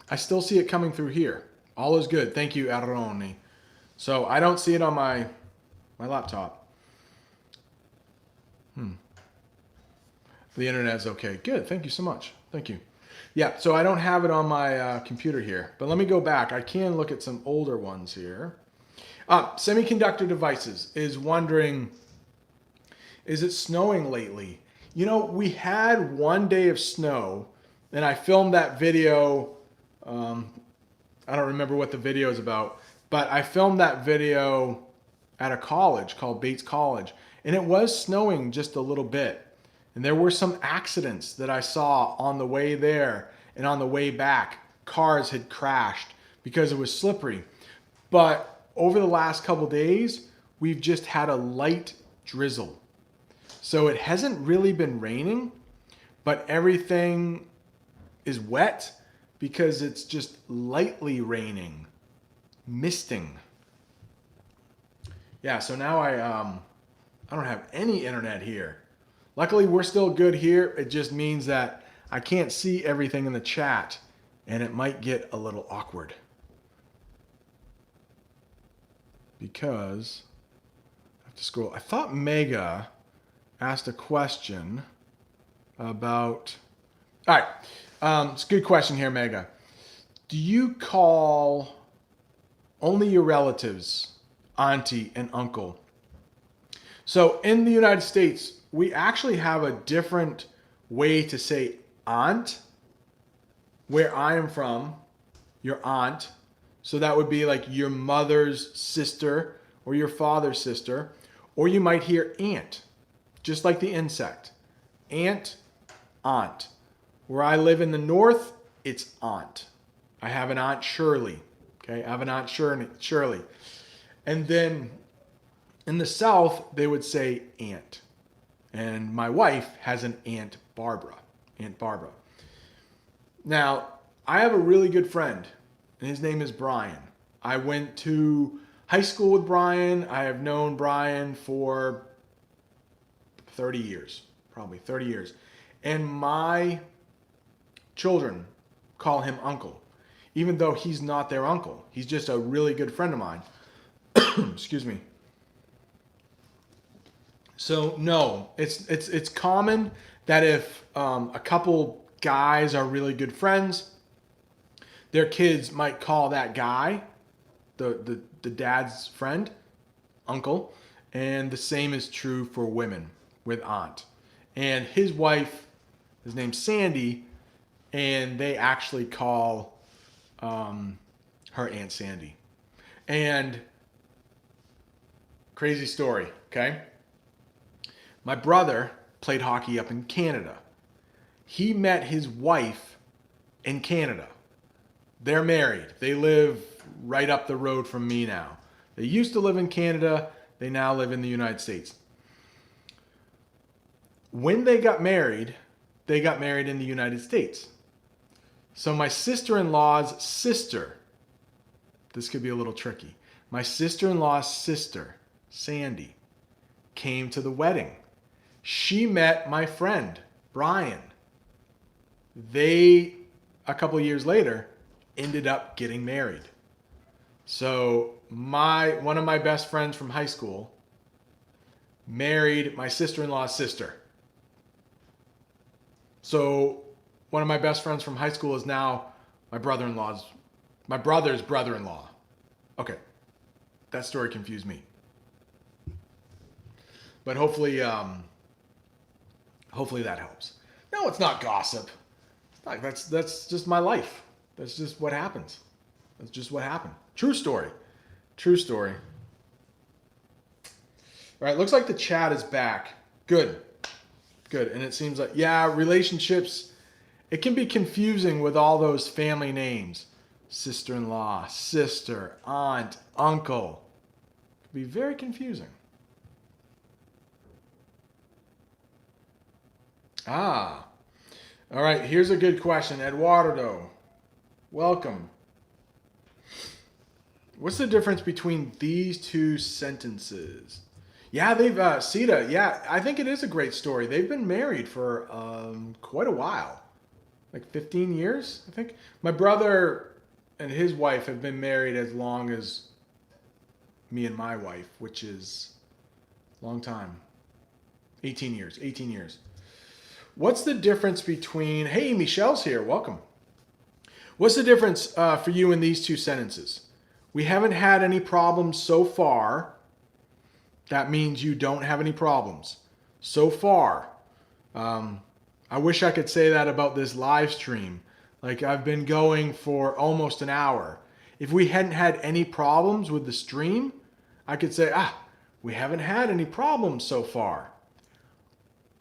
I still see it coming through here. All is good. Thank you, Aroni. So I don't see it on my laptop. The internet is okay. Good. Thank you so much. Thank you. Yeah, so I don't have it on my computer here. But let me go back. I can look at some older ones here. Semiconductor Devices is wondering, is it snowing lately? We had one day of snow, and I filmed that video. I don't remember what the video is about, but I filmed that video at a college called Bates College, and it was snowing just a little bit. And there were some accidents that I saw on the way there and on the way back. Cars had crashed because it was slippery. But over the last couple days, we've just had a light drizzle. So it hasn't really been raining, but everything is wet because it's just lightly raining, misting. Yeah, so now I don't have any internet here. Luckily, we're still good here. It just means that I can't see everything in the chat, and it might get a little awkward. Because I have to scroll. I thought Mega asked a question about... All right, it's a good question here, Mega. Do you call only your relatives auntie and uncle? So in the United States, we actually have a different way to say aunt. Where I am from, your aunt. So that would be like your mother's sister or your father's sister. Or you might hear aunt, just like the insect. Aunt, aunt. Where I live in the north, it's aunt. I have an Aunt Shirley. Okay, I have an Aunt Shirley. And then in the south, they would say aunt. And my wife has an Aunt Barbara. Aunt Barbara. Now, I have a really good friend, and his name is Brian. I went to high school with Brian. I have known Brian for 30 years, probably 30 years. And my children call him uncle, even though he's not their uncle. He's just a really good friend of mine. Excuse me. So no, it's common that if a couple guys are really good friends, their kids might call that guy, the dad's friend, uncle, and the same is true for women with aunt. And his wife, his name's Sandy, and they actually call her Aunt Sandy. And crazy story, okay? My brother played hockey up in Canada. He met his wife in Canada. They're married. They live right up the road from me now. They used to live in Canada. They now live in the United States. When they got married in the United States. So my sister-in-law's sister, this could be a little tricky. My sister-in-law's sister, Sandy, came to the wedding. She met my friend, Brian. They, a couple of years later, ended up getting married. So one of my best friends from high school married my sister-in-law's sister. So one of my best friends from high school is now my brother's brother-in-law. Okay, that story confused me. But hopefully that helps. No, it's not gossip. It's not, that's just my life. That's just what happens. That's just what happened. True story. True story. All right, looks like the chat is back. Good. Good. And it seems like, yeah, relationships, it can be confusing with all those family names. Sister-in-law, sister, aunt, uncle. It can be very confusing. Ah. All right, here's a good question. Eduardo, welcome. What's the difference between these two sentences? Yeah, Sita, yeah, I think it is a great story. They've been married for quite a while. Like 15 years, I think. My brother and his wife have been married as long as me and my wife, which is a long time. 18 years. What's the difference between... Hey, Michelle's here. Welcome. What's the difference for you in these two sentences? We haven't had any problems so far. That means you don't have any problems. So far. I wish I could say that about this live stream. Like, I've been going for almost an hour. If we hadn't had any problems with the stream, I could say, we haven't had any problems so far.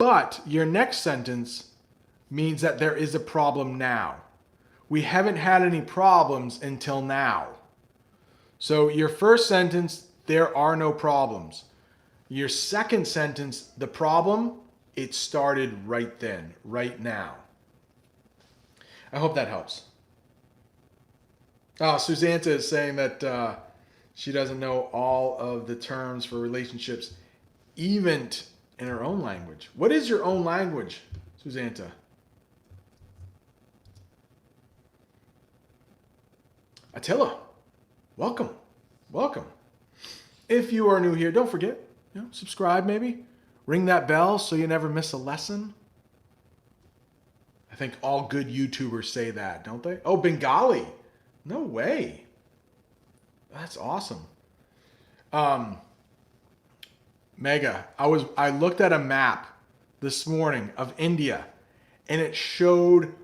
But your next sentence means that there is a problem now. We haven't had any problems until now. So your first sentence, there are no problems. Your second sentence, the problem, it started right then, right now. I hope that helps. Oh, Susanna is saying that she doesn't know all of the terms for relationships, even in her own language. What is your own language, Susanna? Attila, welcome. Welcome. If you are new here, don't forget, subscribe maybe. Ring that bell so you never miss a lesson. I think all good YouTubers say that, don't they? Oh, Bengali. No way. That's awesome. Mega, I looked at a map this morning of India and it showed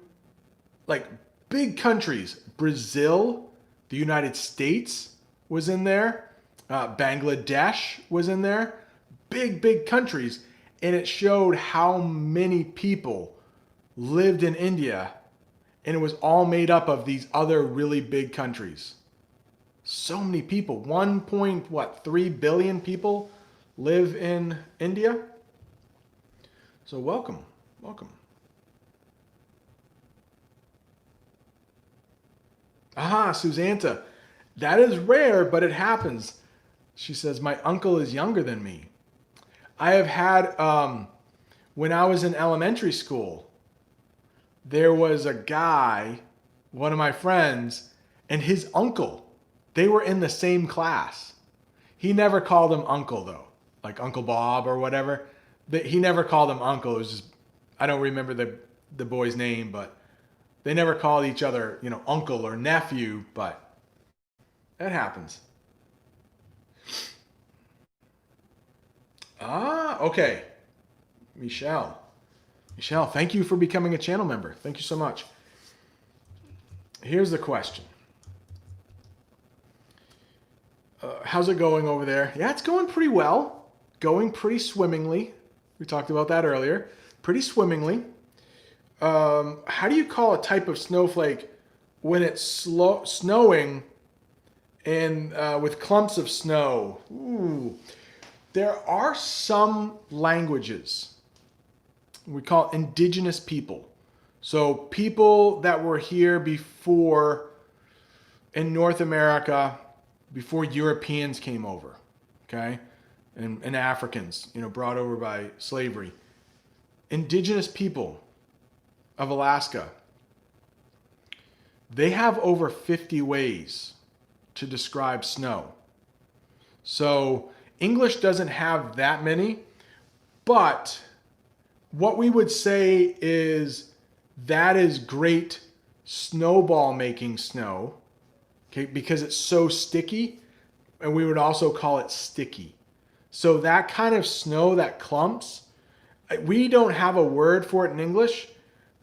like big countries. Brazil, the United States was in there. Bangladesh was in there. Big countries. And it showed how many people lived in India, and it was all made up of these other really big countries. So many people. 1.3 billion people live in India. So welcome. Aha, Susanna. That is rare, but it happens. She says, my uncle is younger than me. I have had, when I was in elementary school, there was a guy, one of my friends, and his uncle. They were in the same class. He never called him uncle, though, like Uncle Bob or whatever. He never called him uncle. It was just, I don't remember the boy's name, but they never called each other, uncle or nephew, but that happens. Ah, okay. Michelle, thank you for becoming a channel member. Thank you so much. Here's the question. How's it going over there? Yeah, it's going pretty well. Going pretty swimmingly. We talked about that earlier. Pretty swimmingly. How do you call a type of snowflake when it's snowing and with clumps of snow? Ooh. There are some languages we call indigenous people. So people that were here before in North America, before Europeans came over, okay? And Africans, brought over by slavery. Indigenous people of Alaska, they have over 50 ways to describe snow. So English doesn't have that many, but what we would say is that is great snowball making snow, okay, because it's so sticky, and we would also call it sticky. So that kind of snow that clumps, we don't have a word for it in English,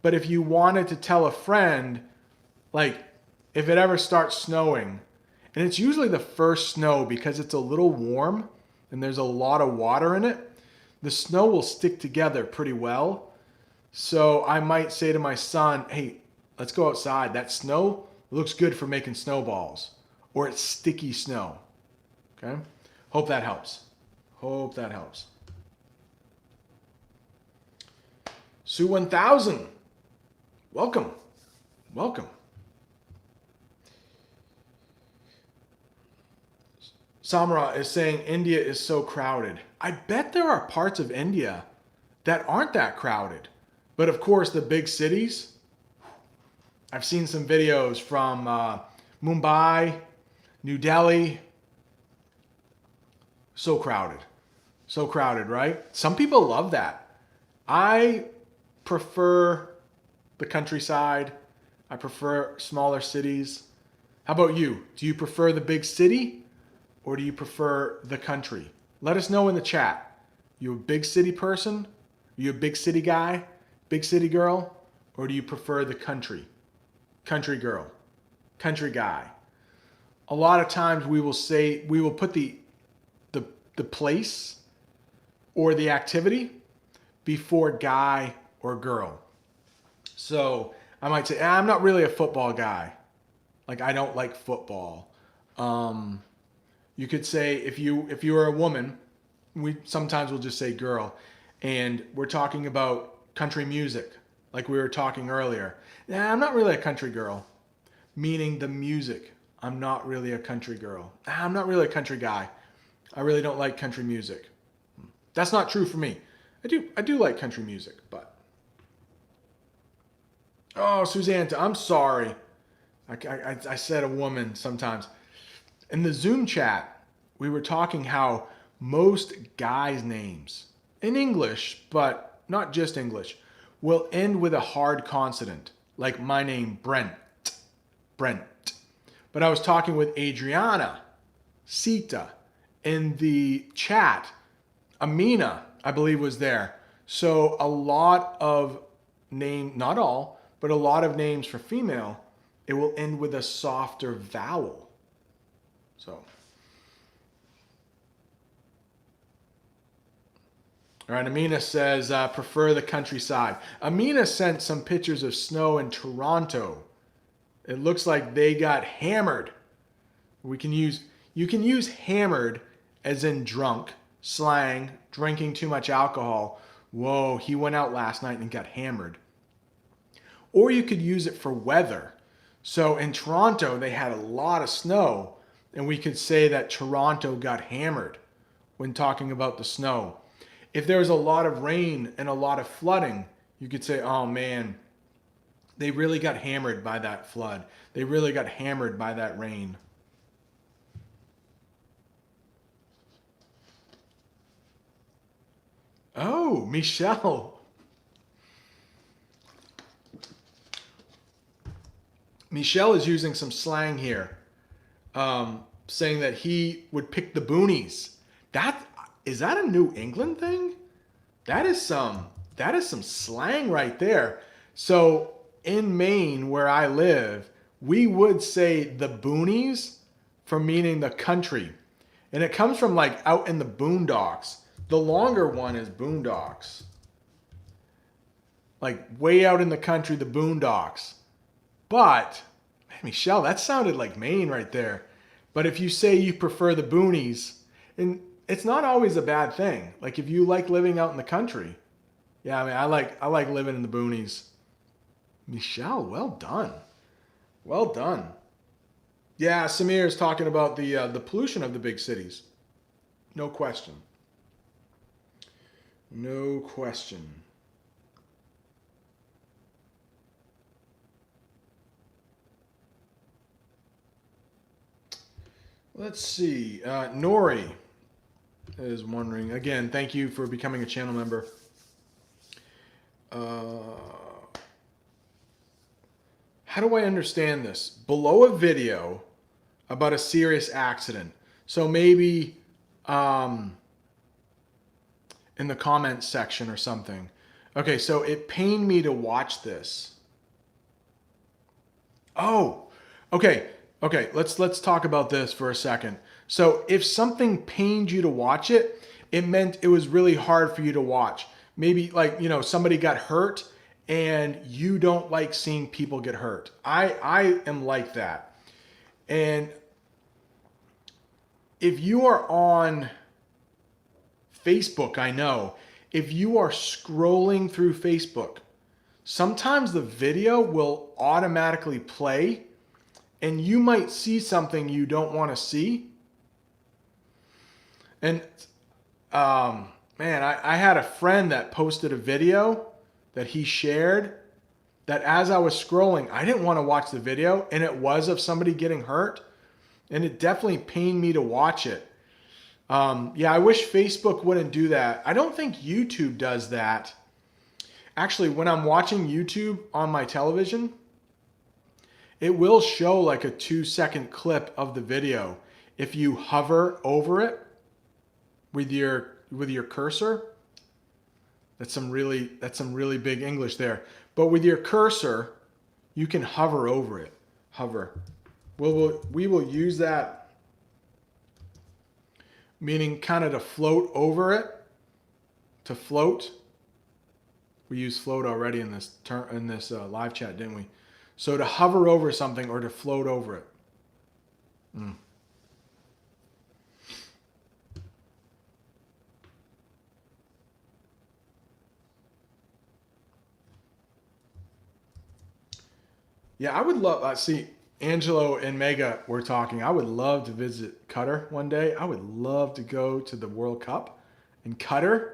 but if you wanted to tell a friend, like if it ever starts snowing, and it's usually the first snow because it's a little warm and there's a lot of water in it, the snow will stick together pretty well. So I might say to my son, hey, let's go outside. That snow looks good for making snowballs, or it's sticky snow. Okay? Hope that helps. Sue 1000, welcome. Samra is saying India is so crowded. I bet there are parts of India that aren't that crowded. But of course, the big cities, I've seen some videos from Mumbai, New Delhi. So crowded, right? Some people love that. I prefer the countryside. I prefer smaller cities. How about you? Do you prefer the big city or do you prefer the country? Let us know in the chat. You a big city person? Are you a big city guy? Big city girl? Or do you prefer the country? Country girl? Country guy? A lot of times we will put the place or the activity before guy or girl. So I might say, I'm not really a football guy. Like, I don't like football. You could say, if you are a woman, we sometimes will just say girl, and we're talking about country music, like we were talking earlier. I'm not really a country girl, meaning the music. I'm not really a country girl. I'm not really a country guy. I really don't like country music. That's not true for me. I do like country music, but oh, Suzanne, I'm sorry. I said a woman sometimes. In the Zoom chat, we were talking how most guys' names in English, but not just English, will end with a hard consonant, like my name, Brent. But I was talking with Adriana, Sita, in the chat. Amina, I believe, was there. So a lot of name, not all, but a lot of names for female, it will end with a softer vowel. So, all right, Amina says, prefer the countryside. Amina sent some pictures of snow in Toronto. It looks like they got hammered. You can use hammered as in drunk, slang, drinking too much alcohol. Whoa, he went out last night and got hammered. Or you could use it for weather. So in Toronto, they had a lot of snow, and we could say that Toronto got hammered when talking about the snow. If there was a lot of rain and a lot of flooding, you could say, oh man, they really got hammered by that flood. They really got hammered by that rain. Oh, Michelle. Michelle is using some slang here, saying that he would pick the boonies. Is that a New England thing? That is some slang right there. So in Maine, where I live, we would say the boonies for meaning the country. And it comes from like out in the boondocks. The longer one is boondocks. Like way out in the country, the boondocks. But, man, Michelle, that sounded like Maine right there. But if you say you prefer the boonies, and it's not always a bad thing. Like if you like living out in the country. Yeah, I mean, I like living in the boonies. Michelle, well done. Well done. Yeah, Samir is talking about the pollution of the big cities. No question. No question. Let's see. Nori is wondering. Again, thank you for becoming a channel member. How do I understand this? Below a video about a serious accident. So maybe in the comments section or something. Okay, so it pained me to watch this. Oh, okay. Okay, let's talk about this for a second. So if something pained you to watch it, it meant it was really hard for you to watch. Maybe like, somebody got hurt and you don't like seeing people get hurt. I am like that. And if you are on Facebook, I know, if you are scrolling through Facebook, sometimes the video will automatically play and you might see something you don't want to see. And man, I had a friend that posted a video that he shared that as I was scrolling, I didn't want to watch the video, and it was of somebody getting hurt, and it definitely pained me to watch it. Yeah, I wish Facebook wouldn't do that. I don't think YouTube does that. Actually, when I'm watching YouTube on my television, it will show like a 2-second clip of the video if you hover over it with your cursor. That's some really big English there. But with your cursor, you can hover over it. Hover. We will use that, meaning kind of to float over it. To float. We used float already in this live chat, didn't we? So to hover over something or to float over it. Mm. Yeah, I would love. See, Angelo and Mega were talking. I would love to visit Qatar one day. I would love to go to the World Cup in Qatar.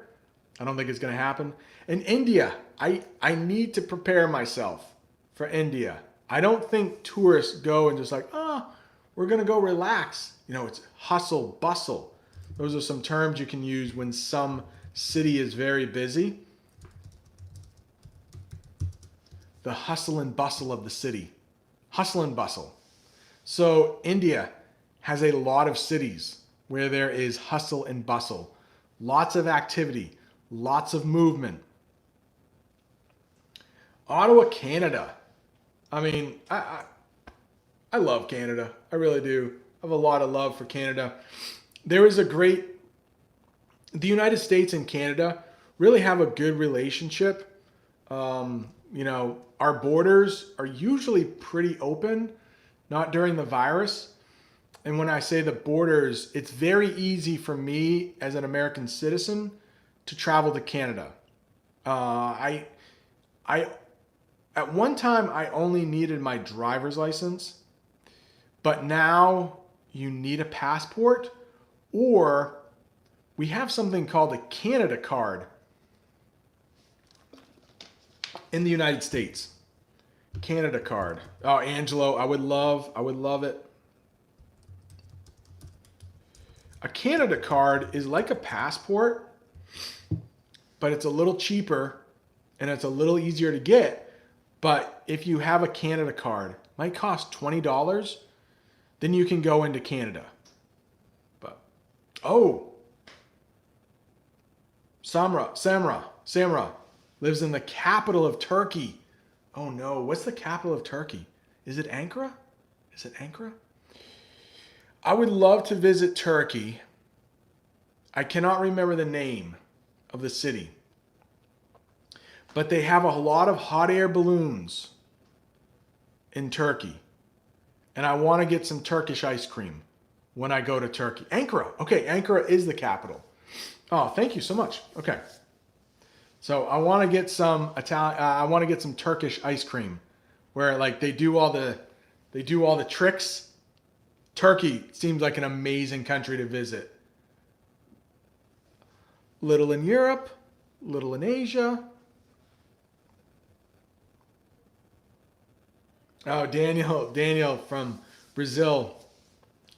I don't think it's going to happen. In India, I need to prepare myself for India. I don't think tourists go and just like, oh, we're going to go relax. You know, it's hustle, bustle. Those are some terms you can use when some city is very busy. The hustle and bustle of the city. Hustle and bustle. So India has a lot of cities where there is hustle and bustle. Lots of activity. Lots of movement. Ottawa, Canada. I mean, I love Canada. I really do. I have a lot of love for Canada. There is the United States and Canada really have a good relationship. You know, our borders are usually pretty open, not during the virus. And when I say the borders, it's very easy for me as an American citizen to travel to Canada. I at one time I only needed my driver's license, but now you need a passport, or we have something called a Canada card in the United States. Canada card. Oh, Angelo, I would love it. A Canada card is like a passport, but it's a little cheaper and it's a little easier to get. But if you have a Canada card, it might cost $20, then you can go into Canada. But Samra lives in the capital of Turkey. Oh no, what's the capital of Turkey? Is it Ankara? Is it Ankara? I would love to visit Turkey. I cannot remember the name of the city. But they have a lot of hot air balloons in Turkey. And I want to get some Turkish ice cream when I go to Turkey. Ankara. Okay, Ankara is the capital. Oh, thank you so much. Okay. So I want to get some I want to get some Turkish ice cream where like they do all the tricks. Turkey seems like an amazing country to visit. Little in Europe, little in Asia. Oh, Daniel from Brazil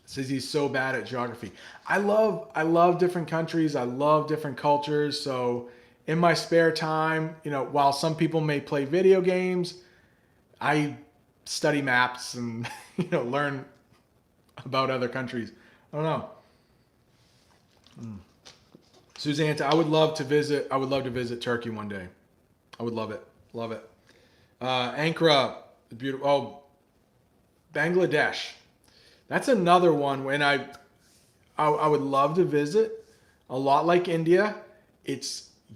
says he's so bad at geography. I love different countries. I love different cultures. So in my spare time, you know, while some people may play video games, I study maps and, you know, learn about other countries. I don't know. Suzanne, I would love to visit Turkey one day. I would love it. Love it. Ankara, beautiful. Oh, Bangladesh. That's another one when I would love to visit. A lot like India,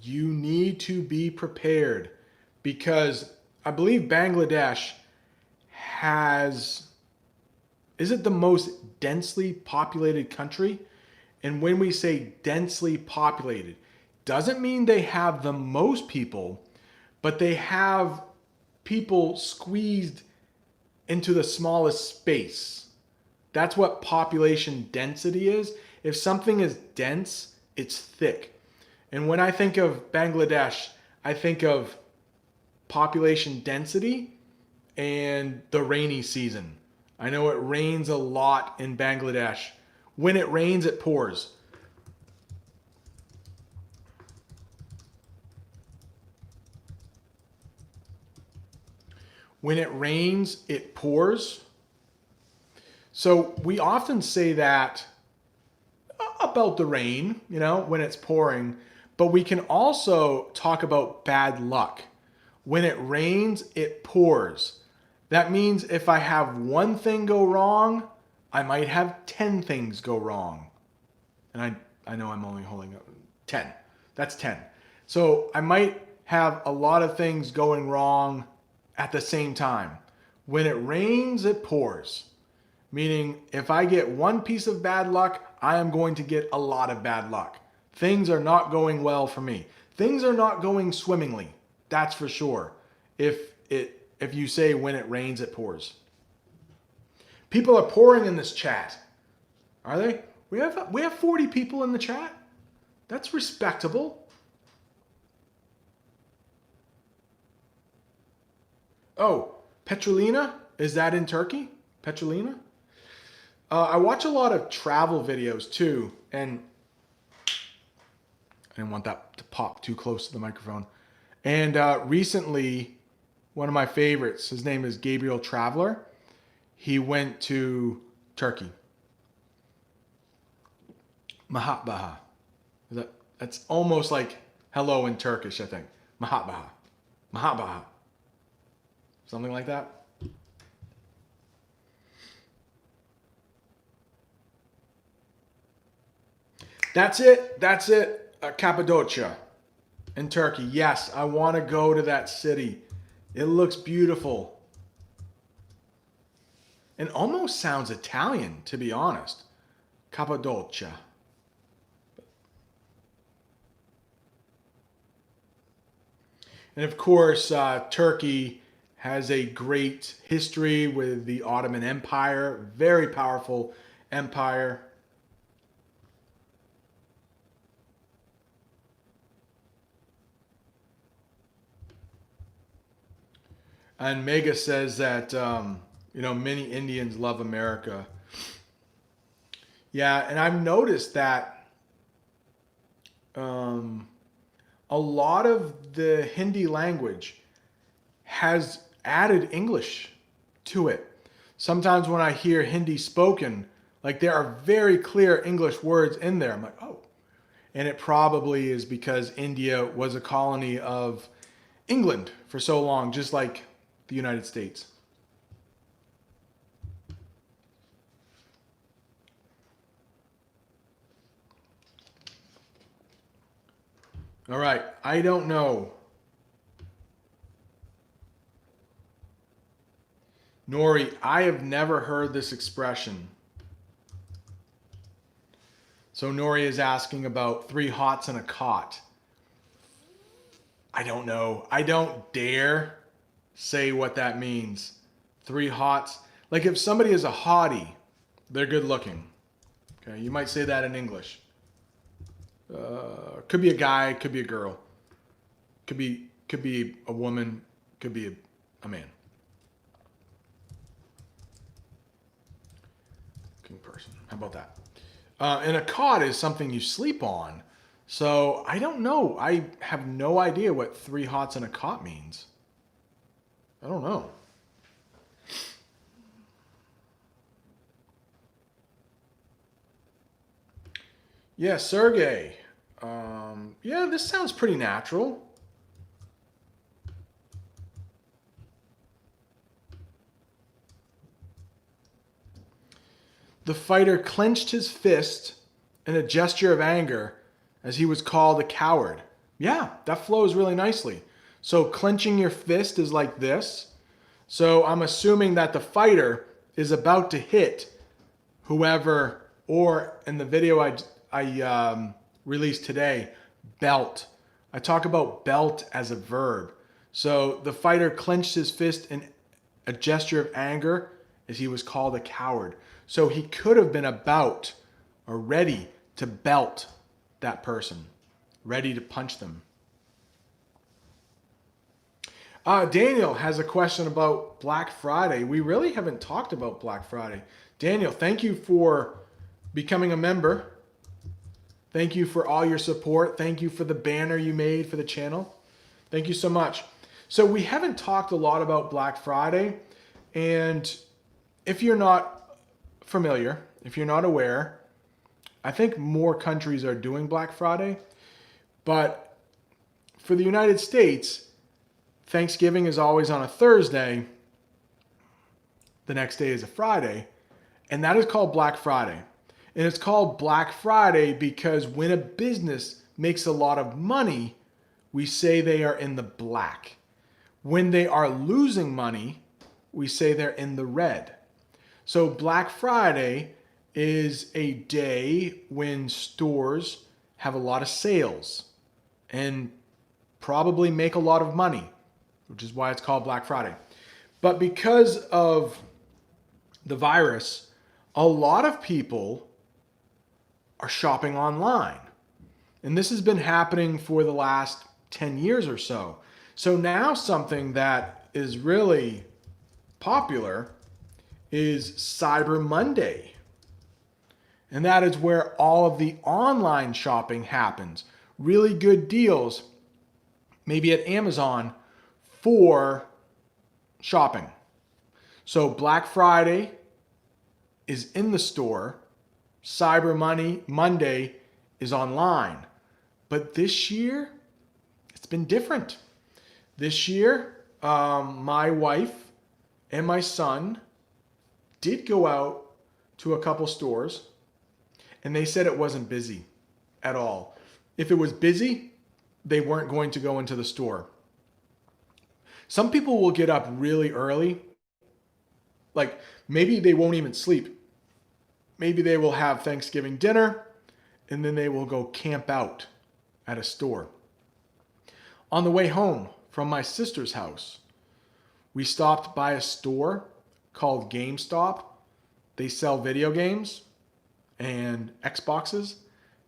you need to be prepared because I believe Bangladesh is it the most densely populated country? And when we say densely populated, doesn't mean they have the most people, but they have people squeezed into the smallest space. That's what population density is. If something is dense, it's thick. And when I think of Bangladesh, I think of population density and the rainy season. I know it rains a lot in Bangladesh. When it rains, it pours. When it rains, it pours. So we often say that about the rain, you know, when it's pouring, but we can also talk about bad luck. When it rains, it pours. That means if I have one thing go wrong, I might have 10 things go wrong. And I know I'm only holding up 10. That's 10. So I might have a lot of things going wrong at the same time. When it rains, it pours. Meaning, if I get one piece of bad luck, I am going to get a lot of bad luck. Things are not going well for me. Things are not going swimmingly. That's for sure. If you say when it rains, it pours. People are pouring in this chat. Are they? We have 40 people in the chat. That's respectable. Oh, Petrolina? Is that in Turkey? Petrolina? I watch a lot of travel videos too, and I didn't want that to pop too close to the microphone. And recently, one of my favorites, his name is Gabriel Traveler. He went to Turkey. Mahatbaha. That's almost like hello in Turkish, I think. Mahatbaha. Mahatbaha. Something like that. That's it. Cappadocia in Turkey. Yes, I want to go to that city. It looks beautiful. It almost sounds Italian, to be honest. Cappadocia. And of course, Turkey has a great history with the Ottoman Empire. Very powerful empire. And Mega says that, many Indians love America. Yeah, and I've noticed that a lot of the Hindi language has added English to it. Sometimes when I hear Hindi spoken, like there are very clear English words in there. I'm like, oh. And it probably is because India was a colony of England for so long, just like the United States. All right, I don't know. Nori, I have never heard this expression. So Nori is asking about 3 hots and a cot. I don't know. I don't dare say what that means. 3 hots. Like if somebody is a hottie, they're good looking. Okay, you might say that in English. Could be a guy, could be a girl. Could be a woman, could be a man. Looking person. How about that? And a cot is something you sleep on. So I don't know. I have no idea what 3 hots and a cot means. I don't know. Yeah, Sergey. Yeah, this sounds pretty natural. The fighter clenched his fist in a gesture of anger as he was called a coward. Yeah, that flows really nicely. So clenching your fist is like this. So I'm assuming that the fighter is about to hit whoever, or in the video I released today, belt. I talk about belt as a verb. So the fighter clenched his fist in a gesture of anger as he was called a coward. So he could have been about or ready to belt that person, ready to punch them. Daniel has a question about Black Friday. We really haven't talked about Black Friday. Daniel, thank you for becoming a member. Thank you for all your support. Thank you for the banner you made for the channel. Thank you so much. So we haven't talked a lot about Black Friday. And if you're not familiar, if you're not aware, I think more countries are doing Black Friday. But for the United States, Thanksgiving is always on a Thursday. The next day is a Friday. And that is called Black Friday. And it's called Black Friday because when a business makes a lot of money, we say they are in the black. When they are losing money, we say they're in the red. So Black Friday is a day when stores have a lot of sales and probably make a lot of money, which is why it's called Black Friday. But because of the virus, a lot of people are shopping online. And this has been happening for the last 10 years or so. So now something that is really popular is Cyber Monday. And that is where all of the online shopping happens. Really good deals, maybe at Amazon, for shopping. So Black Friday is in the store. Cyber Monday is online. But this year, it's been different. This year, my wife and my son did go out to a couple stores, and they said it wasn't busy at all. If it was busy, they weren't going to go into the store. Some people will get up really early. Like maybe they won't even sleep. Maybe they will have Thanksgiving dinner and then they will go camp out at a store. On the way home from my sister's house, we stopped by a store called GameStop. They sell video games and Xboxes.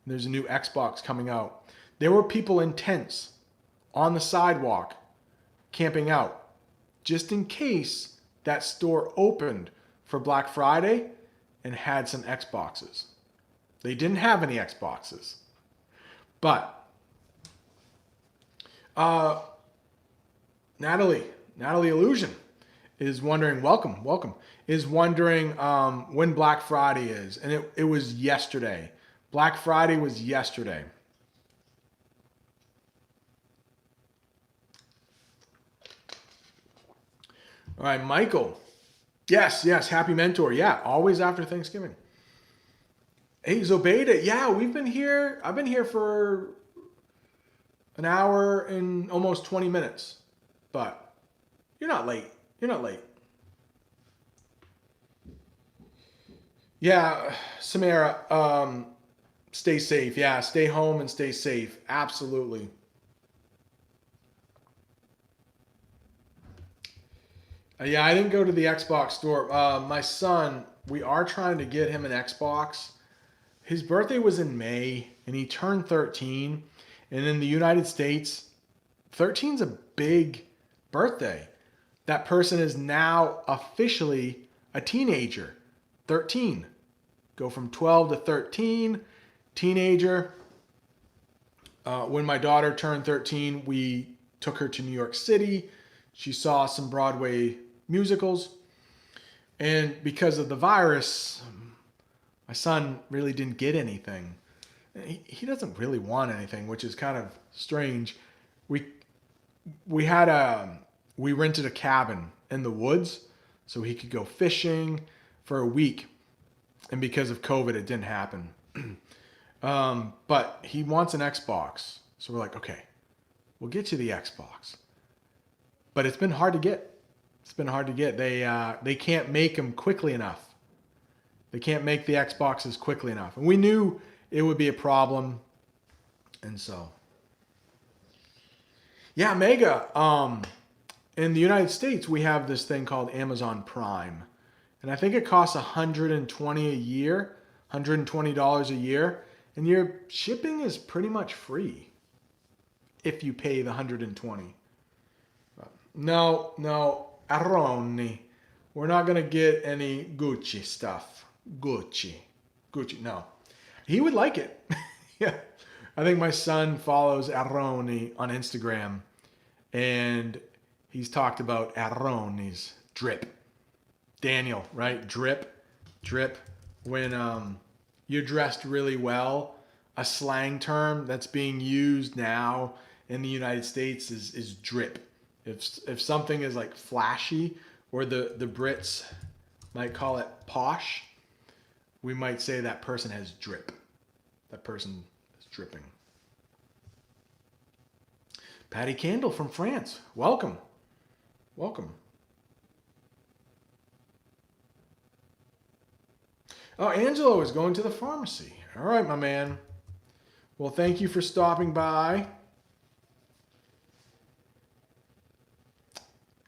There's a new Xbox coming out. There were people in tents on the sidewalk camping out just in case that store opened for Black Friday and had some Xboxes. They didn't have any Xboxes. But Natalie Illusion is wondering, welcome, is wondering when Black Friday is. And it was yesterday. Black Friday was yesterday. All right, Michael. Yes, happy mentor. Yeah, always after Thanksgiving. Hey, Zobaida. Yeah, we've been here. I've been here for an hour and almost 20 minutes. But you're not late. Yeah, Samara, stay safe. Yeah, stay home and stay safe. Absolutely. Yeah, I didn't go to the Xbox store. My son, we are trying to get him an Xbox. His birthday was in May and he turned 13. And in the United States, 13 is a big birthday. That person is now officially a teenager. 13. Go from 12 to 13, teenager. When my daughter turned 13, we took her to New York City. She saw some Broadway musicals. And because of the virus, my son really didn't get anything. He doesn't really want anything, which is kind of strange. We rented a cabin in the woods so he could go fishing for a week. And because of COVID, it didn't happen. But he wants an Xbox. So we're like, okay, we'll get you the Xbox. But it's been hard to get. They can't make them quickly enough. They can't make the Xboxes quickly enough. And we knew it would be a problem. And so, yeah, Mega. In the United States, we have this thing called Amazon Prime. And I think it costs $120 a year, $120 a year. And your shipping is pretty much free if you pay the $120. No, Aroni. We're not going to get any Gucci stuff. Gucci, no. He would like it. Yeah. I think my son follows Aroni on Instagram. And he's talked about Aroni's drip. Daniel, right? Drip. When you're dressed really well, a slang term that's being used now in the United States is drip. If something is like flashy, or the Brits might call it posh, we might say that person has drip. That person is dripping. Patty Candle from France. Welcome. Welcome. Oh, Angelo is going to the pharmacy. All right, my man. Well, thank you for stopping by.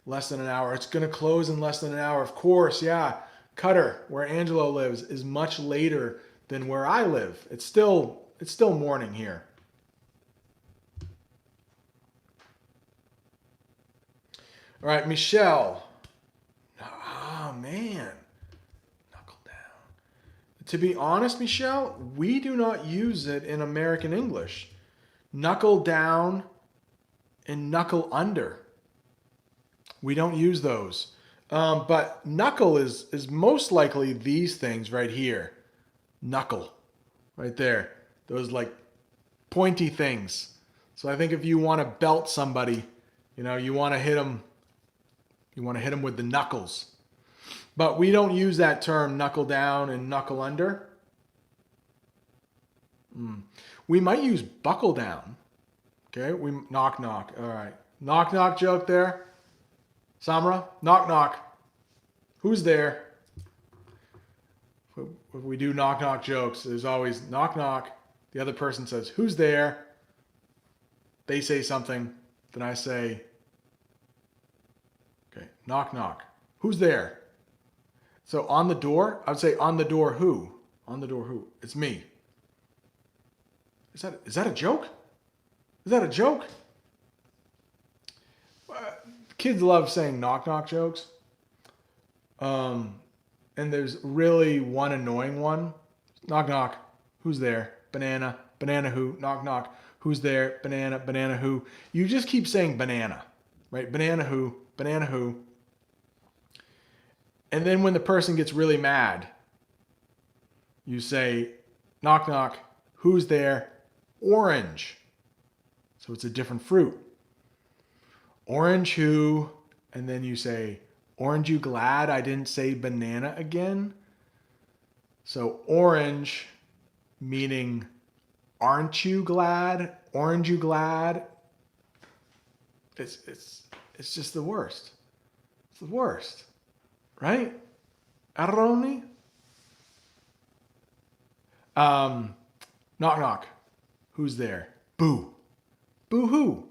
Less than an hour. It's going to close in less than an hour. Of course, yeah. Cutter, where Angelo lives, is much later than where I live. It's still morning here. All right, Michelle. Oh, man. Knuckle down. To be honest, Michelle, we do not use it in American English. Knuckle down and knuckle under. We don't use those. But knuckle is most likely these things right here. Knuckle. Right there. Those like pointy things. So I think if you want to belt somebody, you want to hit them. You want to hit them with the knuckles. But we don't use that term knuckle down and knuckle under. We might use buckle down. Okay, we knock knock. All right. Knock knock joke there. Samra, knock knock. Who's there? If we do knock knock jokes, there's always knock knock. The other person says, who's there? They say something. Then I say, okay, knock knock. Who's there? So on the door, I would say on the door who? On the door who? It's me. Is that a joke? Is that a joke? Kids love saying knock knock jokes. And there's really one annoying one. Knock knock. Who's there? Banana. Banana who? Knock knock. Who's there? Banana. Banana who? You just keep saying banana. Right? Banana who? Banana who? And then when the person gets really mad, you say, knock knock. Who's there? Orange. So it's a different fruit. Orange who? And then you say, orange you glad I didn't say banana again? So orange meaning aren't you glad? Orange you glad? It's just the worst. It's the worst. Right? Arroni? Knock knock. Who's there? Boo. Boo hoo.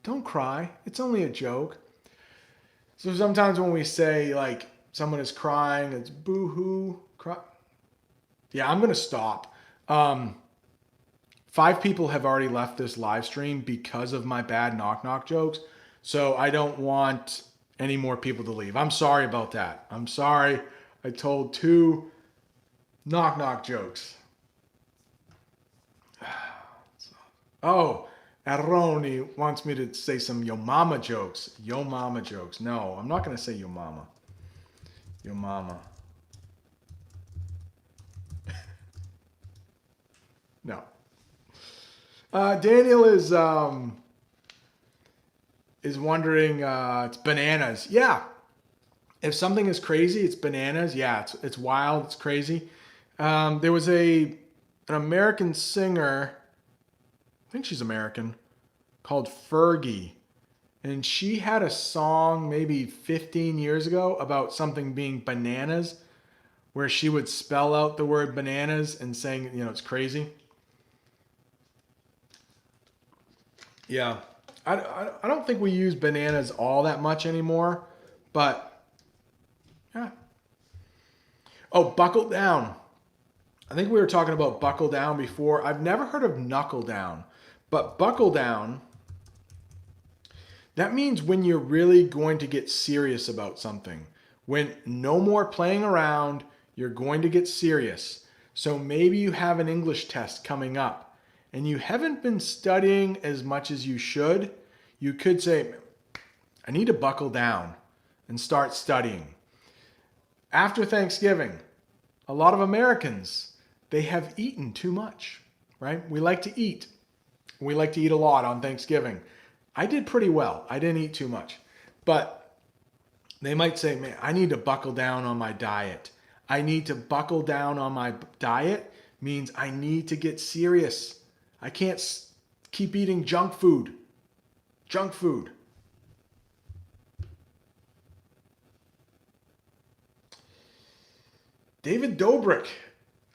Don't cry. It's only a joke. So sometimes when we say like someone is crying, it's boo hoo. Cry. Yeah, I'm going to stop. 5 people have already left this live stream because of my bad knock knock jokes. So I don't want any more people to leave. I'm sorry about that. I'm sorry. I told 2 knock knock jokes. Oh, Aroni wants me to say some yo mama jokes. Yo mama jokes. No, I'm not going to say yo mama. Yo mama. No. Daniel is wondering, it's bananas. Yeah. If something is crazy, it's bananas. Yeah, it's wild. It's crazy. There was an American singer, I think she's American, called Fergie. And she had a song maybe 15 years ago about something being bananas, where she would spell out the word bananas and saying, it's crazy. Yeah. I don't think we use bananas all that much anymore, but yeah. Oh, buckle down. I think we were talking about buckle down before. I've never heard of knuckle down, but buckle down, that means when you're really going to get serious about something. When no more playing around, you're going to get serious. So maybe you have an English test coming up and you haven't been studying as much as you should. You could say, I need to buckle down and start studying. After Thanksgiving, a lot of Americans, they have eaten too much, right? We like to eat. We like to eat a lot on Thanksgiving. I did pretty well. I didn't eat too much. But they might say, man, I need to buckle down on my diet. I need to buckle down on my diet means I need to get serious. I can't keep eating junk food. Junk food. David Dobrik.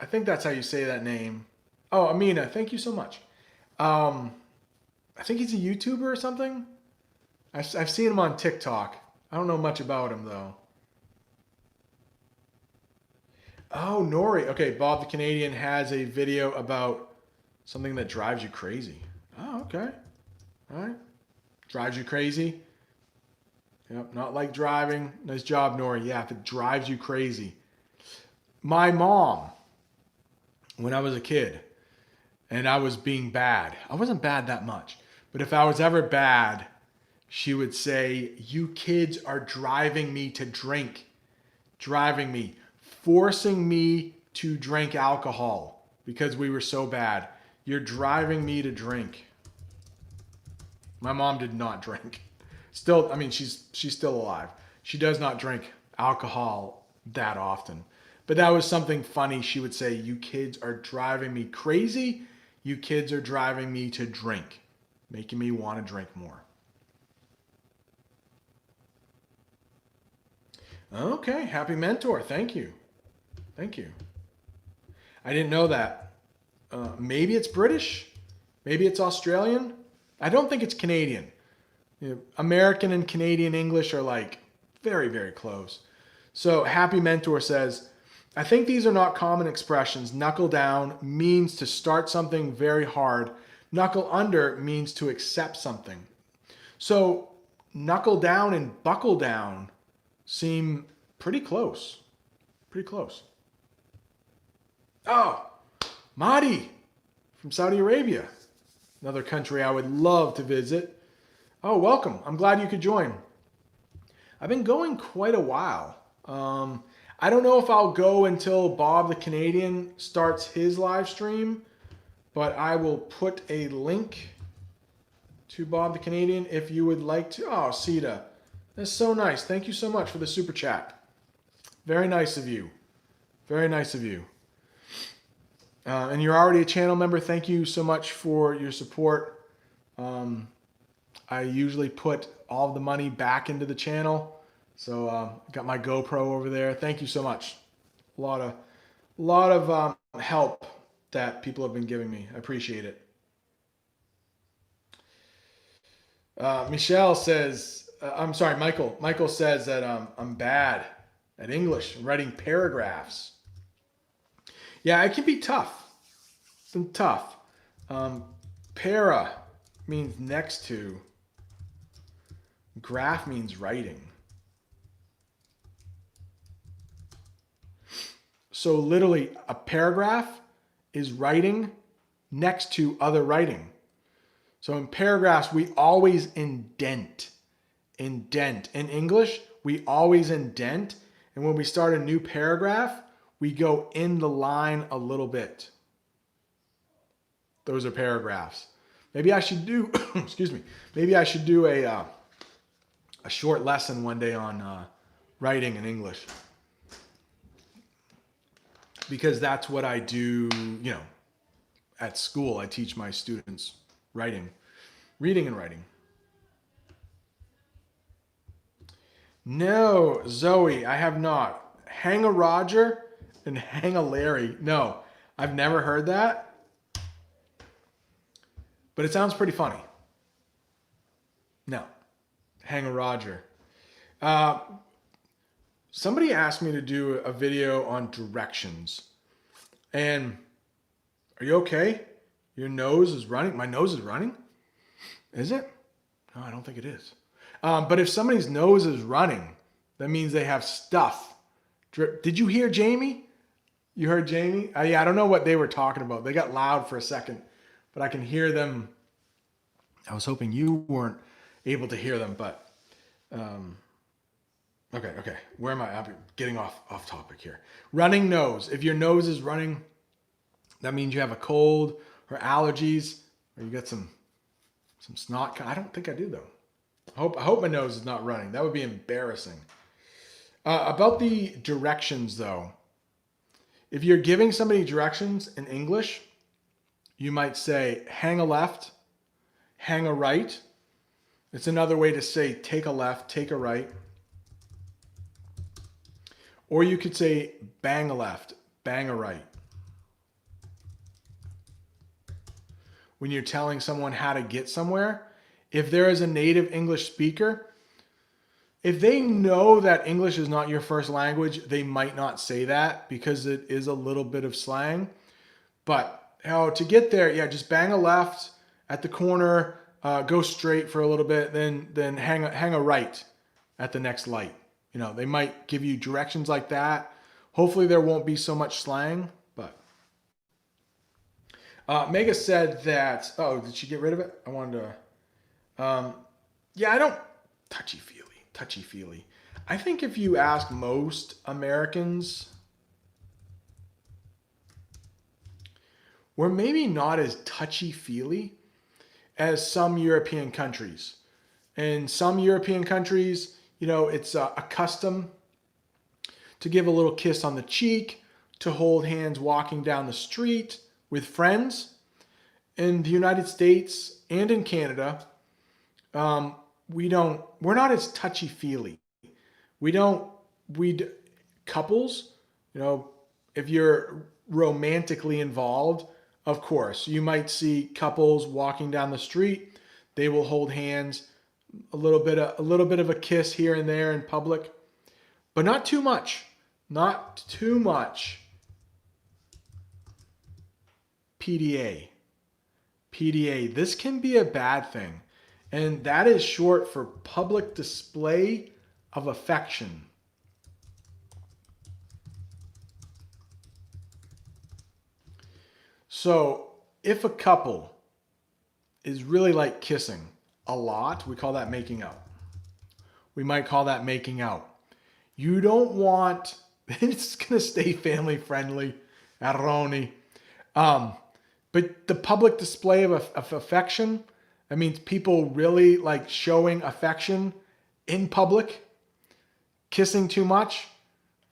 I think that's how you say that name. Oh, Amina, thank you so much. I think he's a YouTuber or something. I've seen him on TikTok. I don't know much about him though. Oh, Nori. Okay, Bob the Canadian has a video about something that drives you crazy. Oh, okay. All right. Drives you crazy. Yep, not like driving. Nice job, Nori. Yeah, if it drives you crazy. My mom, when I was a kid and I was being bad, I wasn't bad that much, but if I was ever bad, she would say, "You kids are driving me to drink, driving me, forcing me to drink alcohol because we were so bad. You're driving me to drink." My mom did not drink. Still, I mean, she's still alive. She does not drink alcohol that often. But that was something funny. She would say, "You kids are driving me crazy. You kids are driving me to drink, making me want to drink more." Okay, happy mentor. Thank you. Thank you. I didn't know that. Maybe it's British. Maybe it's Australian. I don't think it's Canadian. You know, American and Canadian English are like very, very close. So Happy Mentor says, "I think these are not common expressions. Knuckle down means to start something very hard. Knuckle under means to accept something." So knuckle down and buckle down seem pretty close. Pretty close. Oh, Mahdi from Saudi Arabia. Another country I would love to visit. Oh, welcome. I'm glad you could join. I've been going quite a while. I don't know if I'll go until Bob the Canadian starts his live stream, but I will put a link to Bob the Canadian if you would like to. Oh, Sita, that's so nice. Thank you so much for the super chat. Very nice of you. Very nice of you. And you're already a channel member. Thank you so much for your support. I usually put all of the money back into the channel. So got my GoPro over there. Thank you so much. A lot of help that people have been giving me. I appreciate it. Michelle says, I'm sorry, Michael. Michael says that I'm bad at English, writing paragraphs. Yeah, it can be tough. It's been tough. Para means next to. Graph means writing. So literally, a paragraph is writing next to other writing. So in paragraphs, we always indent. Indent. In English, we always indent. And when we start a new paragraph, we go in the line a little bit. Those are paragraphs. Maybe I should do, excuse me, maybe I should do a short lesson one day on writing in English. Because that's what I do, you know, at school. I teach my students writing, reading and writing. No, Zoe, I have not. Hang a Roger and hang a Larry. No, I've never heard that. But it sounds pretty funny. No, hang a Roger. Somebody asked me to do a video on directions. And are you okay? Your nose is running. My nose is running? Is it? No, I don't think it is. But if somebody's nose is running, that means they have stuff. Did you hear Jamie? You heard Jamie? Yeah, I don't know what they were talking about. They got loud for a second, but I can hear them. I was hoping you weren't able to hear them, but okay. Where am I? I'm getting off topic here. Running nose. If your nose is running, that means you have a cold or allergies, or you got some snot. I don't think I do though. I hope my nose is not running. That would be embarrassing. About the directions though, if you're giving somebody directions in English, you might say hang a left, hang a right, It's another way to say take a left, take a right. Or you could say bang a left, bang a right. When you're telling someone how to get somewhere, if there is a native English speaker, if they know that English is not your first language, they might not say that because it is a little bit of slang. But to get there, yeah, just bang a left at the corner, go straight for a little bit, then hang a right at the next light. They might give you directions like that. Hopefully there won't be so much slang. But Mega said that. Oh, did she get rid of it? I wanted to. Yeah, I don't touchy-feely. I think if you ask most Americans, we're maybe not as touchy-feely as some European countries. In some European countries, it's a custom to give a little kiss on the cheek, to hold hands walking down the street with friends. In the United States and in Canada, we're not as touchy-feely. Couples, if you're romantically involved, of course, you might see couples walking down the street. They will hold hands, a little bit of a kiss here and there in public, but not too much. Not too much. PDA. This can be a bad thing. And that is short for public display of affection. So if a couple is really like kissing a lot, we call that making out. We might call that making out. You don't want, it's going to stay family friendly, Aroni. But the public display of affection, that means people really like showing affection in public, kissing too much.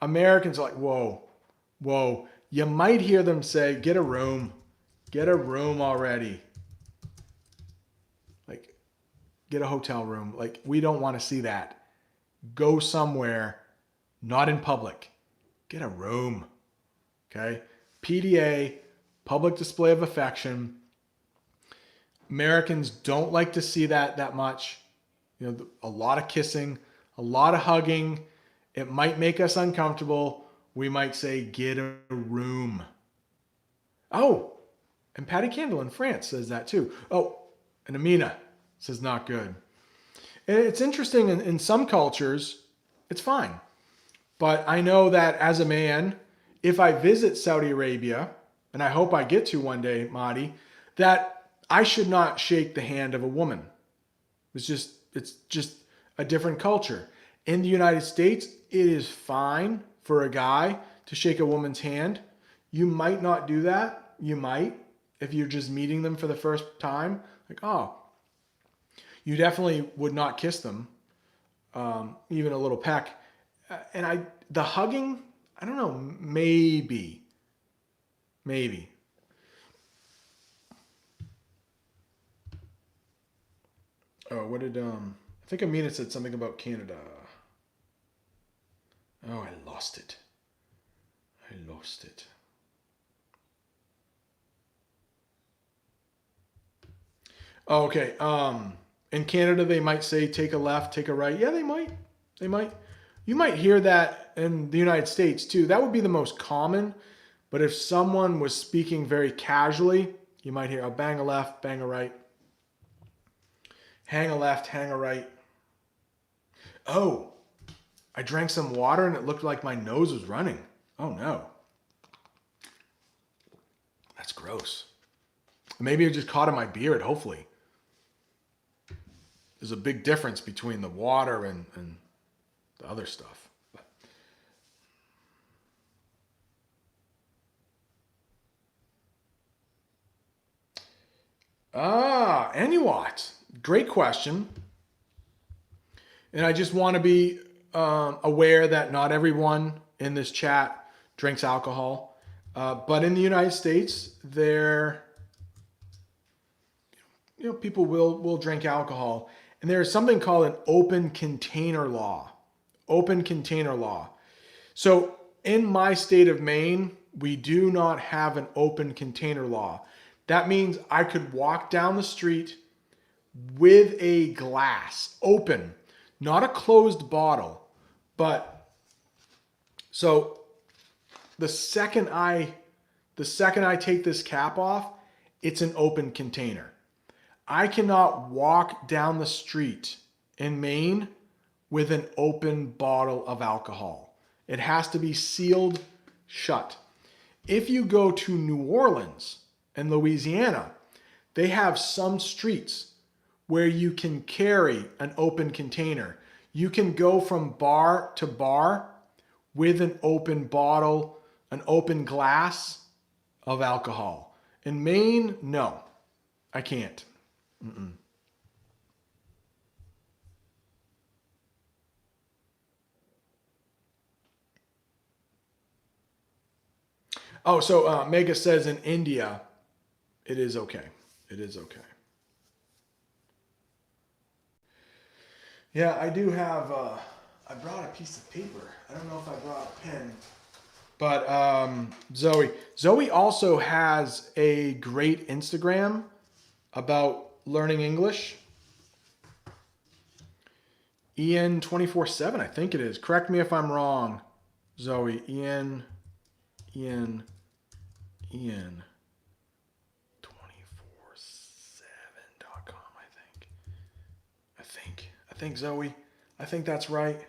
Americans are like, whoa. You might hear them say, get a room already. Like, get a hotel room. Like, we don't want to see that. Go somewhere, not in public. Get a room. Okay? PDA, public display of affection. Americans don't like to see that much. A lot of kissing, a lot of hugging. It might make us uncomfortable. We might say, get a room. Oh, and Patty Candle in France says that too. Oh, and Amina says not good. And it's interesting, in some cultures, it's fine. But I know that as a man, if I visit Saudi Arabia, and I hope I get to one day, Mahdi, that I should not shake the hand of a woman. It's just a different culture. In the United States, it is fine for a guy to shake a woman's hand. You might not do that. You might, if you're just meeting them for the first time. Like, oh, you definitely would not kiss them, even a little peck. And the hugging, I don't know, maybe. Oh, what did I think Amina said something about Canada. Oh, I lost it. Oh, okay. In Canada, they might say take a left, take a right. Yeah, they might. You might hear that in the United States too. That would be the most common. But if someone was speaking very casually, you might hear a bang a left, bang a right. Hang a left, hang a right. Oh, I drank some water and it looked like my nose was running. Oh no. That's gross. Maybe it just caught in my beard, hopefully. There's a big difference between the water and the other stuff. Anywhat, great question. And I just want to be aware that not everyone in this chat drinks alcohol. But in the United States, people will drink alcohol. And there is something called an open container law. Open container law. So in my state of Maine, we do not have an open container law. That means I could walk down the street with a glass open, not a closed bottle, but so the second I take this cap off, it's an open container. I cannot walk down the street in Maine with an open bottle of alcohol. It has to be sealed shut. If you go to New Orleans and Louisiana, they have some streets where you can carry an open container. You can go from bar to bar with an open bottle, an open glass of alcohol. In Maine, no, I can't. Mm-mm. Oh, so Mega says in India, it is okay. It is okay. Yeah, I do have. I brought a piece of paper. I don't know if I brought a pen. But Zoe also has a great Instagram about learning English. Ian 24/7, I think it is. Correct me if I'm wrong, Zoe. Ian 247.com, I think Zoe. I think that's right.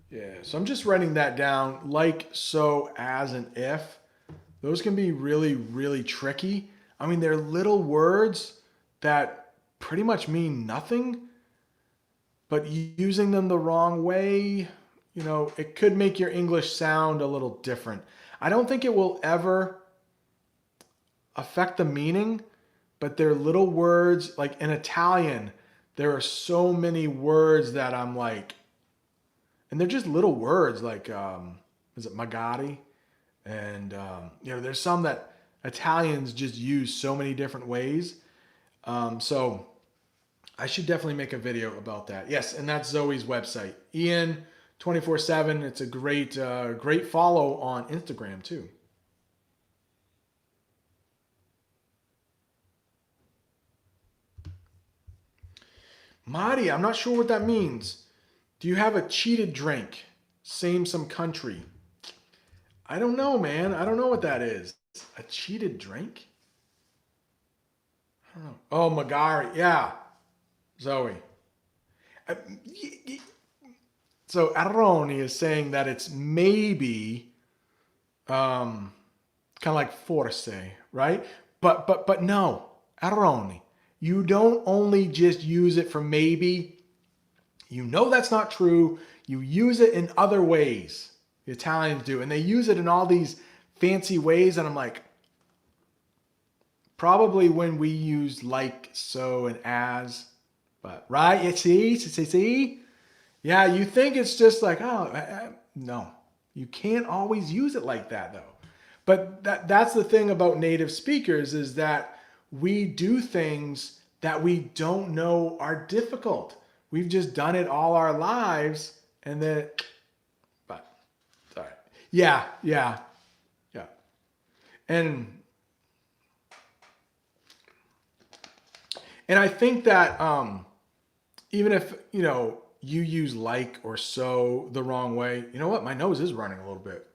Yeah, so I'm just writing that down, like, so, as, and if. Those can be really, really tricky. I mean, they're little words that pretty much mean nothing, but using them the wrong way, it could make your English sound a little different. I don't think it will ever affect the meaning, but they're little words. Like in Italian, there are so many words that I'm like, and they're just little words like, is it magari? And, there's some that Italians just use so many different ways. So I should definitely make a video about that. Yes, and that's Zoe's website, Ian 24/7. It's a great follow on Instagram too. Madi, I'm not sure what that means. Do you have a cheated drink? Same some country. I don't know, man. I don't know what that is. A cheated drink? I don't know. Oh, Magari. Yeah. Zoe. Uh, So Aroni is saying that it's maybe kind of like forse, right? But no, Aroni. You don't only just use it for maybe. You know that's not true. You use it in other ways. The Italians do. And they use it in all these fancy ways. And I'm like, probably when we use like, so, and as. But, right? You see? Yeah, you think it's just like, no. You can't always use it like that, though. But that's the thing about native speakers is that we do things that we don't know are difficult. We've just done it all our lives, and then, but, sorry. Yeah. And I think that even if, you use like or so the wrong way, you know what? My nose is running a little bit.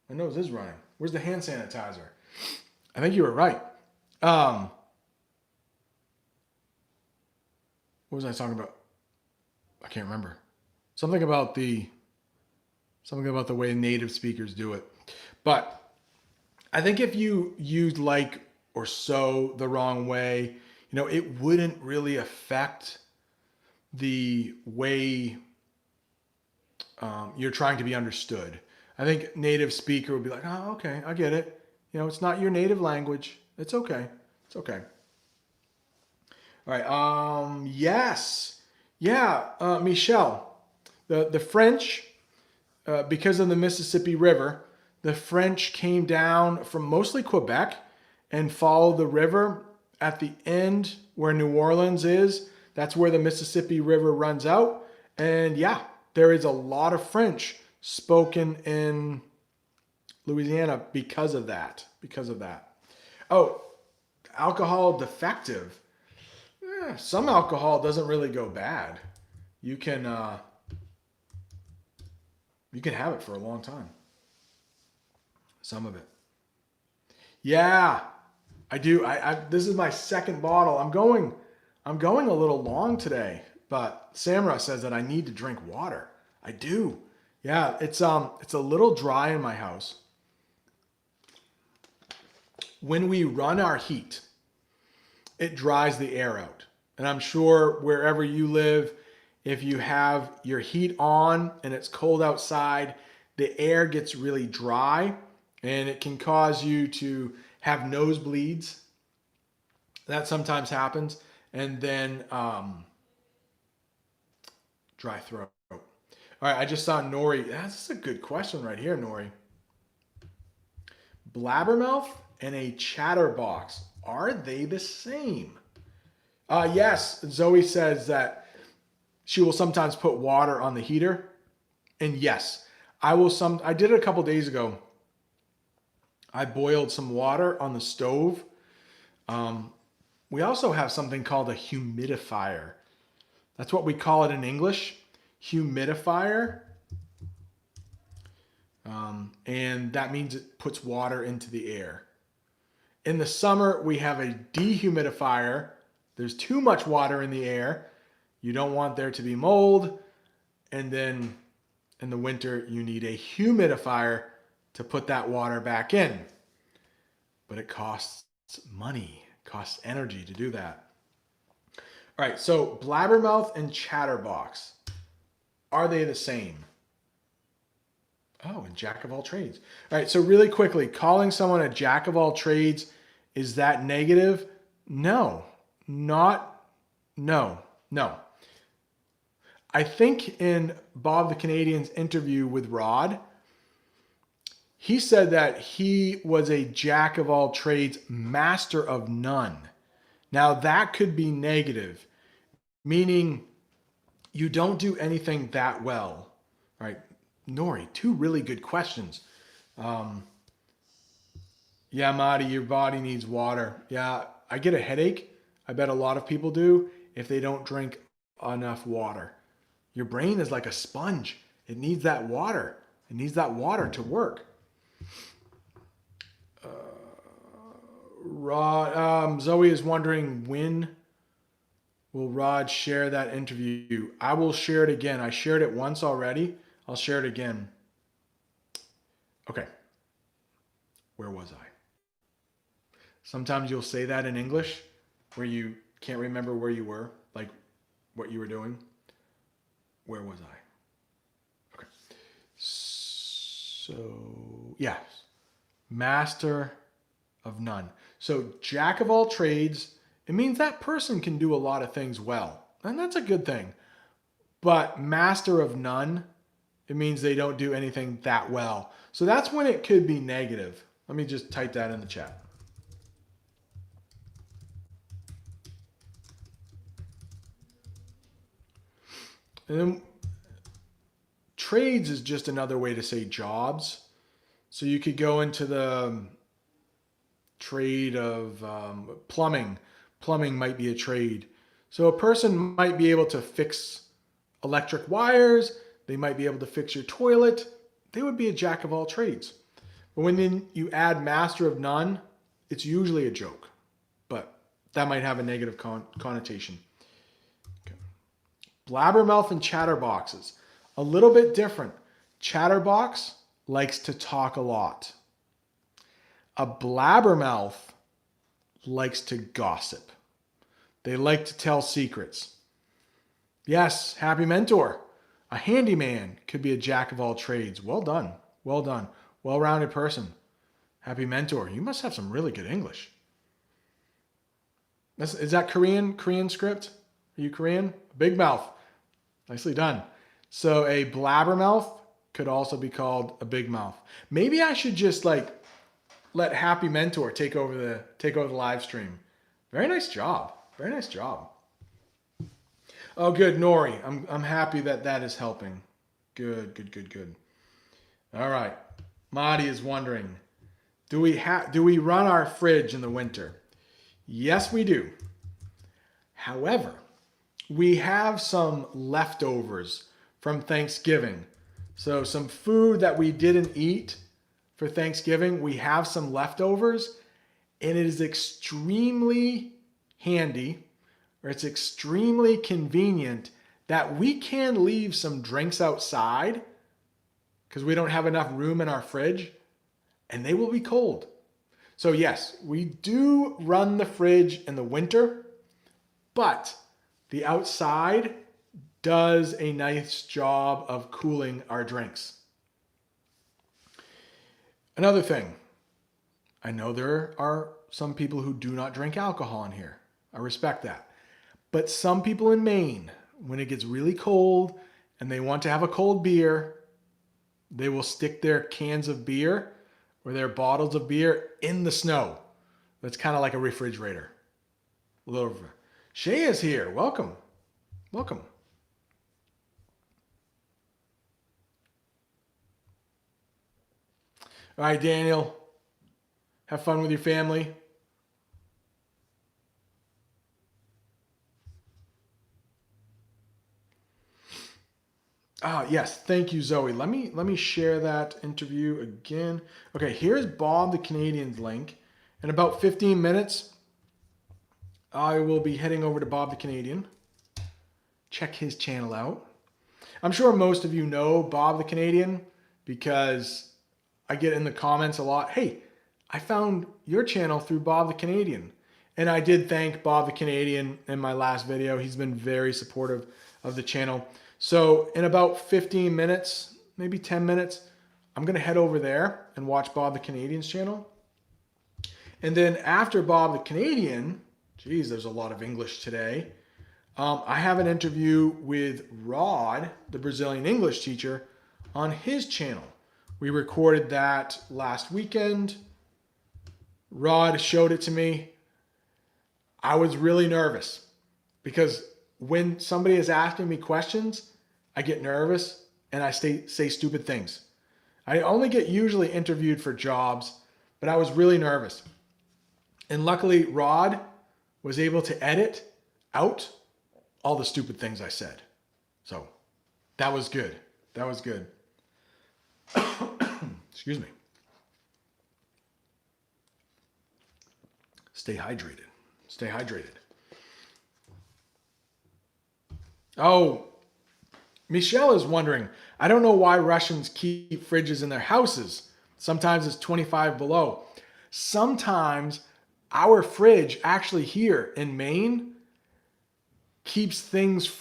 My nose is running. Where's the hand sanitizer? I think you were right. What was I talking about? I can't remember. Something about the way native speakers do it. But I think if you used like or so the wrong way, it wouldn't really affect the way you're trying to be understood. I think native speaker would be like, oh, okay, I get it. It's not your native language. It's okay. It's okay. All right. Yes. Yeah. Michelle, the French, because of the Mississippi River, the French came down from mostly Quebec and followed the river at the end where New Orleans is. That's where the Mississippi River runs out. And yeah, there is a lot of French spoken in Louisiana because of that. Oh, alcohol defective. Some alcohol doesn't really go bad. You can have it for a long time. Some of it. Yeah, I do. This is my second bottle. I'm going a little long today, but Samra says that I need to drink water. I do. Yeah, it's a little dry in my house. When we run our heat, it dries the air out. And I'm sure wherever you live, if you have your heat on and it's cold outside, the air gets really dry and it can cause you to have nosebleeds. That sometimes happens. And then dry throat. All right, I just saw Nori. That's a good question right here, Nori. Blabbermouth and a chatterbox, are they the same? Yes, Zoe says that she will sometimes put water on the heater. And yes, I did it a couple days ago. I boiled some water on the stove. We also have something called a humidifier. That's what we call it in English, humidifier. And that means it puts water into the air. In the summer, we have a dehumidifier. There's too much water in the air. You don't want there to be mold. And then in the winter, you need a humidifier to put that water back in. But it costs money, it costs energy to do that. All right, so blabbermouth and chatterbox, are they the same? Oh, and jack of all trades. All right, so really quickly, calling someone a jack of all trades, is that negative? No. I think in Bob the Canadian's interview with Rod, he said that he was a jack of all trades, master of none. Now that could be negative, meaning you don't do anything that well, right? Nori, two really good questions. Yeah, Marty, your body needs water. Yeah, I get a headache. I bet a lot of people do if they don't drink enough water. Your brain is like a sponge. It needs that water. It needs that water to work. Rod, Zoe is wondering, when will Rod share that interview? I will share it again. I shared it once already. I'll share it again. Okay. Where was I? Sometimes you'll say that in English where you can't remember where you were, like what you were doing. Where was I? Okay. So, yeah. Master of none. So, jack of all trades, it means that person can do a lot of things well. And that's a good thing. But master of none, it means they don't do anything that well. So that's when it could be negative. Let me just type that in the chat. And then trades is just another way to say jobs. So you could go into the trade of plumbing. Plumbing might be a trade. So a person might be able to fix electric wires. They might be able to fix your toilet. They would be a jack of all trades. But when you add master of none, it's usually a joke. But that might have a negative connotation. Okay. Blabbermouth and chatterboxes. A little bit different. Chatterbox likes to talk a lot. A blabbermouth likes to gossip. They like to tell secrets. Yes, happy mentor. A handyman could be a jack of all trades. Well done. Well done. Well-rounded person. Happy mentor. You must have some really good English. Is that Korean? Korean script? Are you Korean? Big mouth. Nicely done. So a blabbermouth could also be called a big mouth. Maybe I should just like let Happy Mentor take over the live stream. Very nice job. Very nice job. Oh, good, Nori. I'm happy that is helping. Good. All right. Marty is wondering, do we run our fridge in the winter? Yes, we do. However, we have some leftovers from Thanksgiving. So some food that we didn't eat for Thanksgiving, we have some leftovers, and it is extremely handy, or it's extremely convenient that we can leave some drinks outside because we don't have enough room in our fridge, and they will be cold. So yes, we do run the fridge in the winter, but the outside does a nice job of cooling our drinks. Another thing, I know there are some people who do not drink alcohol in here. I respect that. But some people in Maine, when it gets really cold and they want to have a cold beer, they will stick their cans of beer or their bottles of beer in the snow. That's kind of like a refrigerator. A little. Shay is here. Welcome. Welcome. All right, Daniel. Have fun with your family. Yes, thank you, Zoe. Let me share that interview again. Okay, here's Bob the Canadian's link. In about 15 minutes, I will be heading over to Bob the Canadian. Check his channel out. I'm sure most of you know Bob the Canadian because I get in the comments a lot, hey, I found your channel through Bob the Canadian. And I did thank Bob the Canadian in my last video. He's been very supportive of the channel. So in about 15 minutes, maybe 10 minutes, I'm going to head over there and watch Bob the Canadian's channel. And then after Bob the Canadian, geez, there's a lot of English today. I have an interview with Rod, the Brazilian English teacher, on his channel. We recorded that last weekend. Rod showed it to me. I was really nervous because when somebody is asking me questions, I get nervous and I say stupid things. I only get usually interviewed for jobs, but I was really nervous. And luckily, Rod was able to edit out all the stupid things I said. So that was good. That was good. Excuse me. Stay hydrated. Stay hydrated. Oh, Michelle is wondering, I don't know why Russians keep fridges in their houses. Sometimes it's 25 below. Sometimes our fridge actually here in Maine keeps things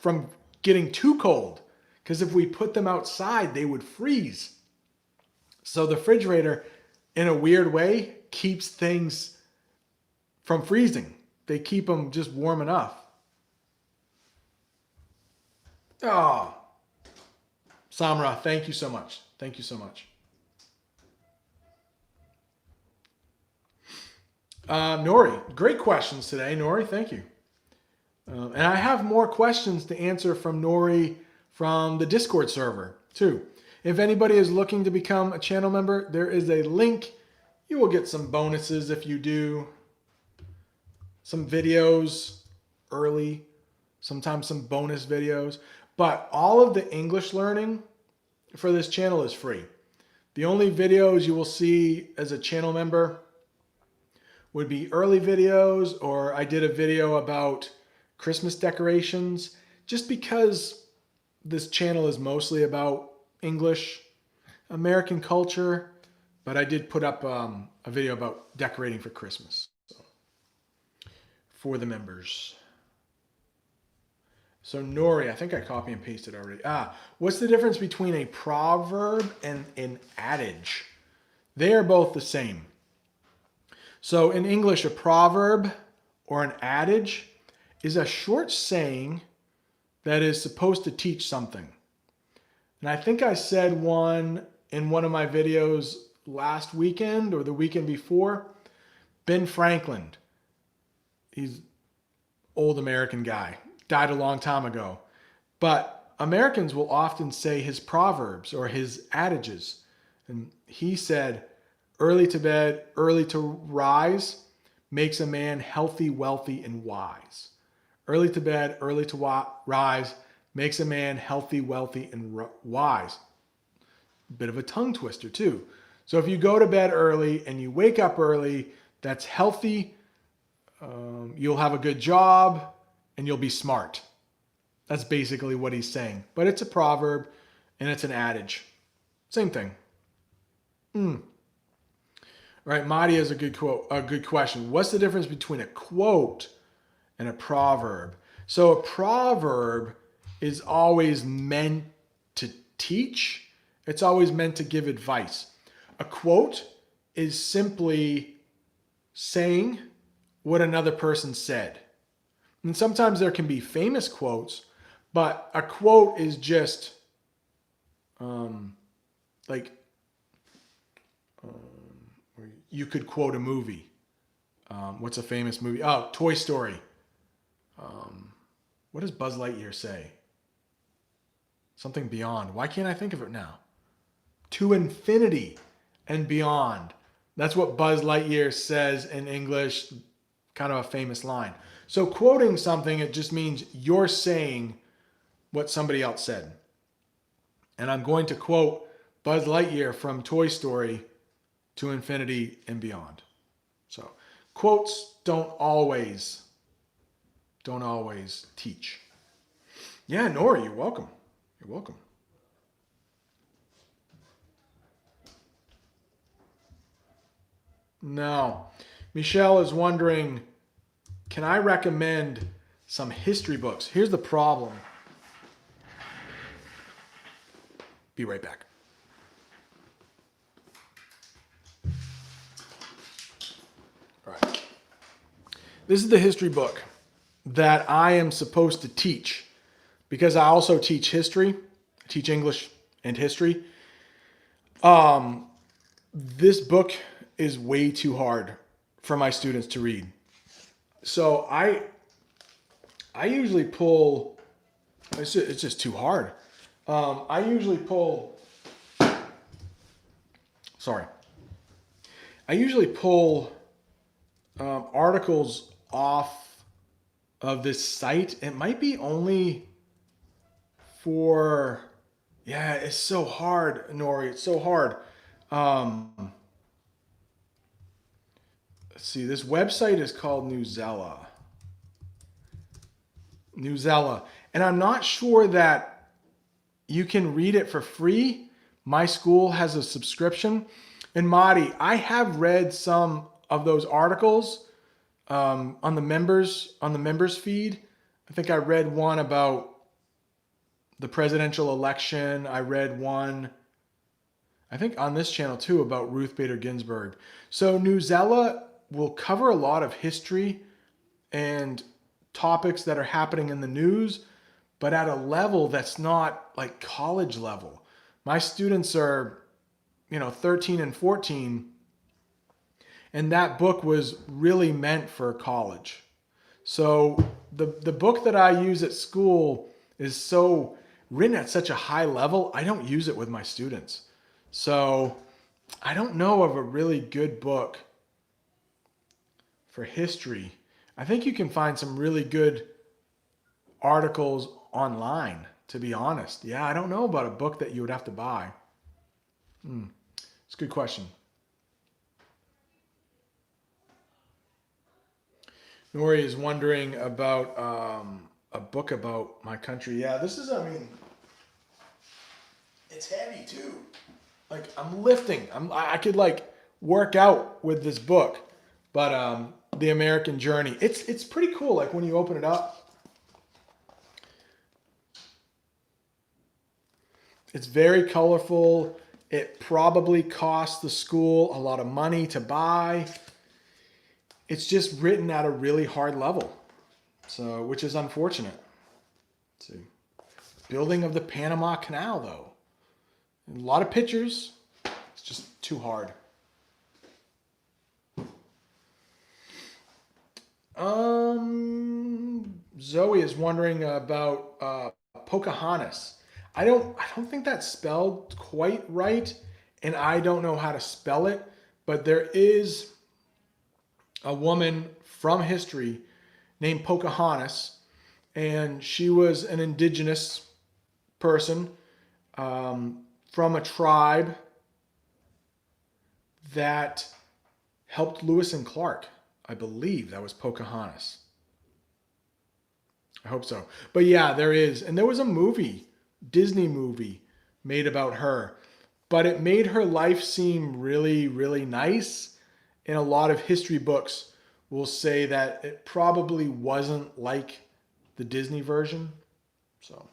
from getting too cold. Because if we put them outside, they would freeze. So the refrigerator, in a weird way, keeps things from freezing. They keep them just warm enough. Oh, Samra, thank you so much. Thank you so much. Nori, great questions today. Nori, thank you. And I have more questions to answer from Nori from the Discord server too. If anybody is looking to become a channel member, there is a link. You will get some bonuses if you do. Some videos early, sometimes some bonus videos. But all of the English learning for this channel is free. The only videos you will see as a channel member would be early videos, or I did a video about Christmas decorations, just because this channel is mostly about English, American culture, but I did put up a video about decorating for Christmas for the members. So Nori, I think I copy and pasted already. What's the difference between a proverb and an adage? They are both the same. So in English, a proverb or an adage is a short saying that is supposed to teach something. And I think I said one in one of my videos last weekend or the weekend before. Ben Franklin. He's old American guy. Died a long time ago. But Americans will often say his proverbs or his adages. And he said, early to bed, early to rise makes a man healthy, wealthy, and wise. Early to bed, early to rise makes a man healthy, wealthy, and wise. Bit of a tongue twister too. So if you go to bed early and you wake up early, that's healthy. You'll have a good job and you'll be smart. That's basically what he's saying. But it's a proverb and it's an adage. Same thing. All right, Madi has a good question. What's the difference between a quote and a proverb? So a proverb is always meant to teach. It's always meant to give advice. A quote is simply saying what another person said. And sometimes there can be famous quotes, but a quote is just you could quote a movie. What's a famous movie? Oh, Toy Story. What does Buzz Lightyear say? Something beyond. Why can't I think of it now? To infinity and beyond. That's what Buzz Lightyear says in English. Kind of a famous line. So quoting something, it just means you're saying what somebody else said. And I'm going to quote Buzz Lightyear from Toy Story, to infinity and beyond. So quotes don't always teach. Yeah, Nora, you're welcome. You're welcome. Now, Michelle is wondering, can I recommend some history books? Here's the problem. Be right back. All right. This is the history book that I am supposed to teach because I also teach history, I teach English and history. This book is way too hard for my students to read. So I usually pull, it's just too hard. I usually pull articles off of this site. It might be only for, yeah, it's so hard, Nori. It's so hard. Let's see. This website is called Newsela. And I'm not sure that you can read it for free. My school has a subscription. And Madi, I have read some of those articles on the members feed. I think I read one about the presidential election. I read one, I think on this channel too, about Ruth Bader Ginsburg. So Newsela will cover a lot of history and topics that are happening in the news, but at a level that's not like college level. My students are, 13 and 14, and that book was really meant for college. So the book that I use at school is so written at such a high level, I don't use it with my students. So I don't know of a really good book for history. I think you can find some really good articles online, to be honest. Yeah, I don't know about a book that you would have to buy. It's a good question. Nori is wondering about a book about my country. Yeah, this is, it's heavy too. Like I'm lifting. I could like work out with this book. But The American Journey, it's pretty cool. Like when you open it up, it's very colorful. It probably cost the school a lot of money to buy. It's just written at a really hard level, which is unfortunate. Let's see. Building of the Panama Canal, though. A lot of pictures. It's just too hard. Zoe is wondering about Pocahontas. I don't think that's spelled quite right, and I don't know how to spell it, but there is a woman from history named Pocahontas, and she was an indigenous person from a tribe that helped Lewis and Clark. I believe that was Pocahontas. I hope so. But yeah, there is. And there was a movie, Disney movie, made about her. But it made her life seem really, really nice. And a lot of history books will say that it probably wasn't like the Disney version. So,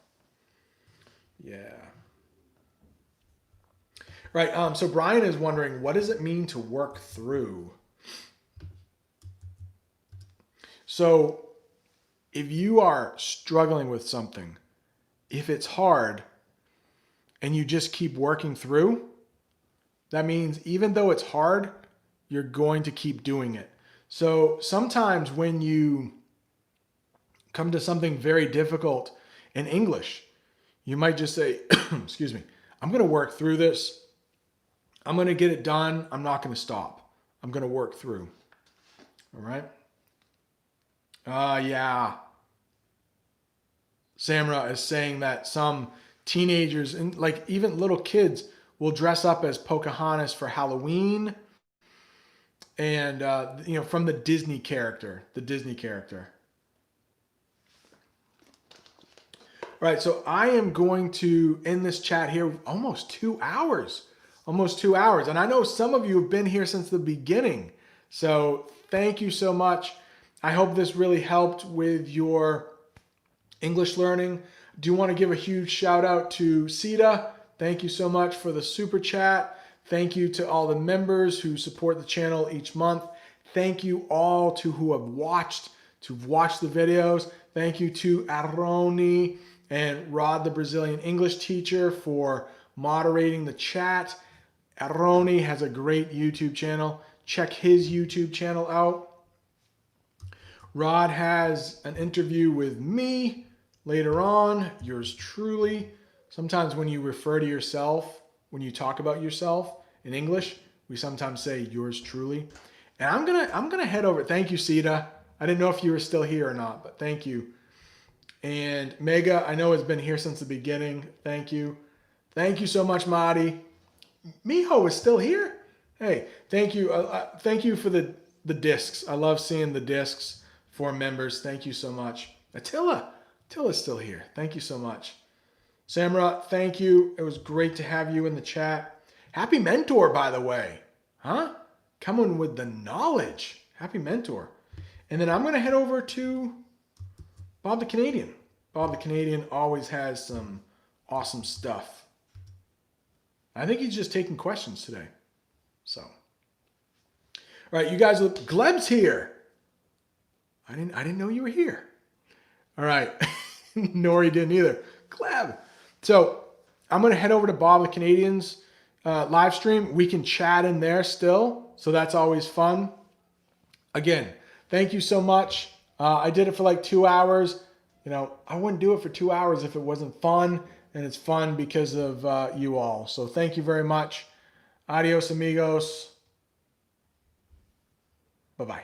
yeah. Right. So Brian is wondering, what does it mean to work through? So if you are struggling with something, if it's hard and you just keep working through, that means even though it's hard, you're going to keep doing it. So sometimes when you come to something very difficult in English, you might just say, excuse me, I'm going to work through this. I'm going to get it done. I'm not going to stop. I'm going to work through. All right. Yeah. Samra is saying that some teenagers and like even little kids will dress up as Pocahontas for Halloween. And, from the Disney character. All right, so I am going to end this chat here almost 2 hours. And I know some of you have been here since the beginning. So thank you so much. I hope this really helped with your English learning. Do want to give a huge shout out to Sita. Thank you so much for the super chat. Thank you to all the members who support the channel each month. Thank you all who have watched the videos. Thank you to Aroni and Rod, the Brazilian English teacher, for moderating the chat. Aroni has a great YouTube channel. Check his YouTube channel out. Rod has an interview with me later on, yours truly. Sometimes when you refer to yourself, when you talk about yourself in English, we sometimes say yours truly. And I'm gonna head over. Thank you, Sita. I didn't know if you were still here or not, but thank you. And Mega, I know has been here since the beginning. Thank you. Thank you so much, Madi. Miho is still here. Hey, thank you. Thank you for the discs. I love seeing the discs for members. Thank you so much. Attila. Attila's still here. Thank you so much. Samra, thank you. It was great to have you in the chat. Happy mentor, by the way. Huh? Coming with the knowledge. Happy mentor. And then I'm going to head over to Bob the Canadian. Bob the Canadian always has some awesome stuff. I think he's just taking questions today. So. All right, you guys, look, Gleb's here. I didn't know you were here. All right. Nori didn't either. Gleb. So I'm going to head over to Bob the Canadian's live stream. We can chat in there still. So that's always fun. Again, thank you so much. I did it for like 2 hours. I wouldn't do it for 2 hours if it wasn't fun. And it's fun because of you all. So thank you very much. Adios, amigos. Bye-bye.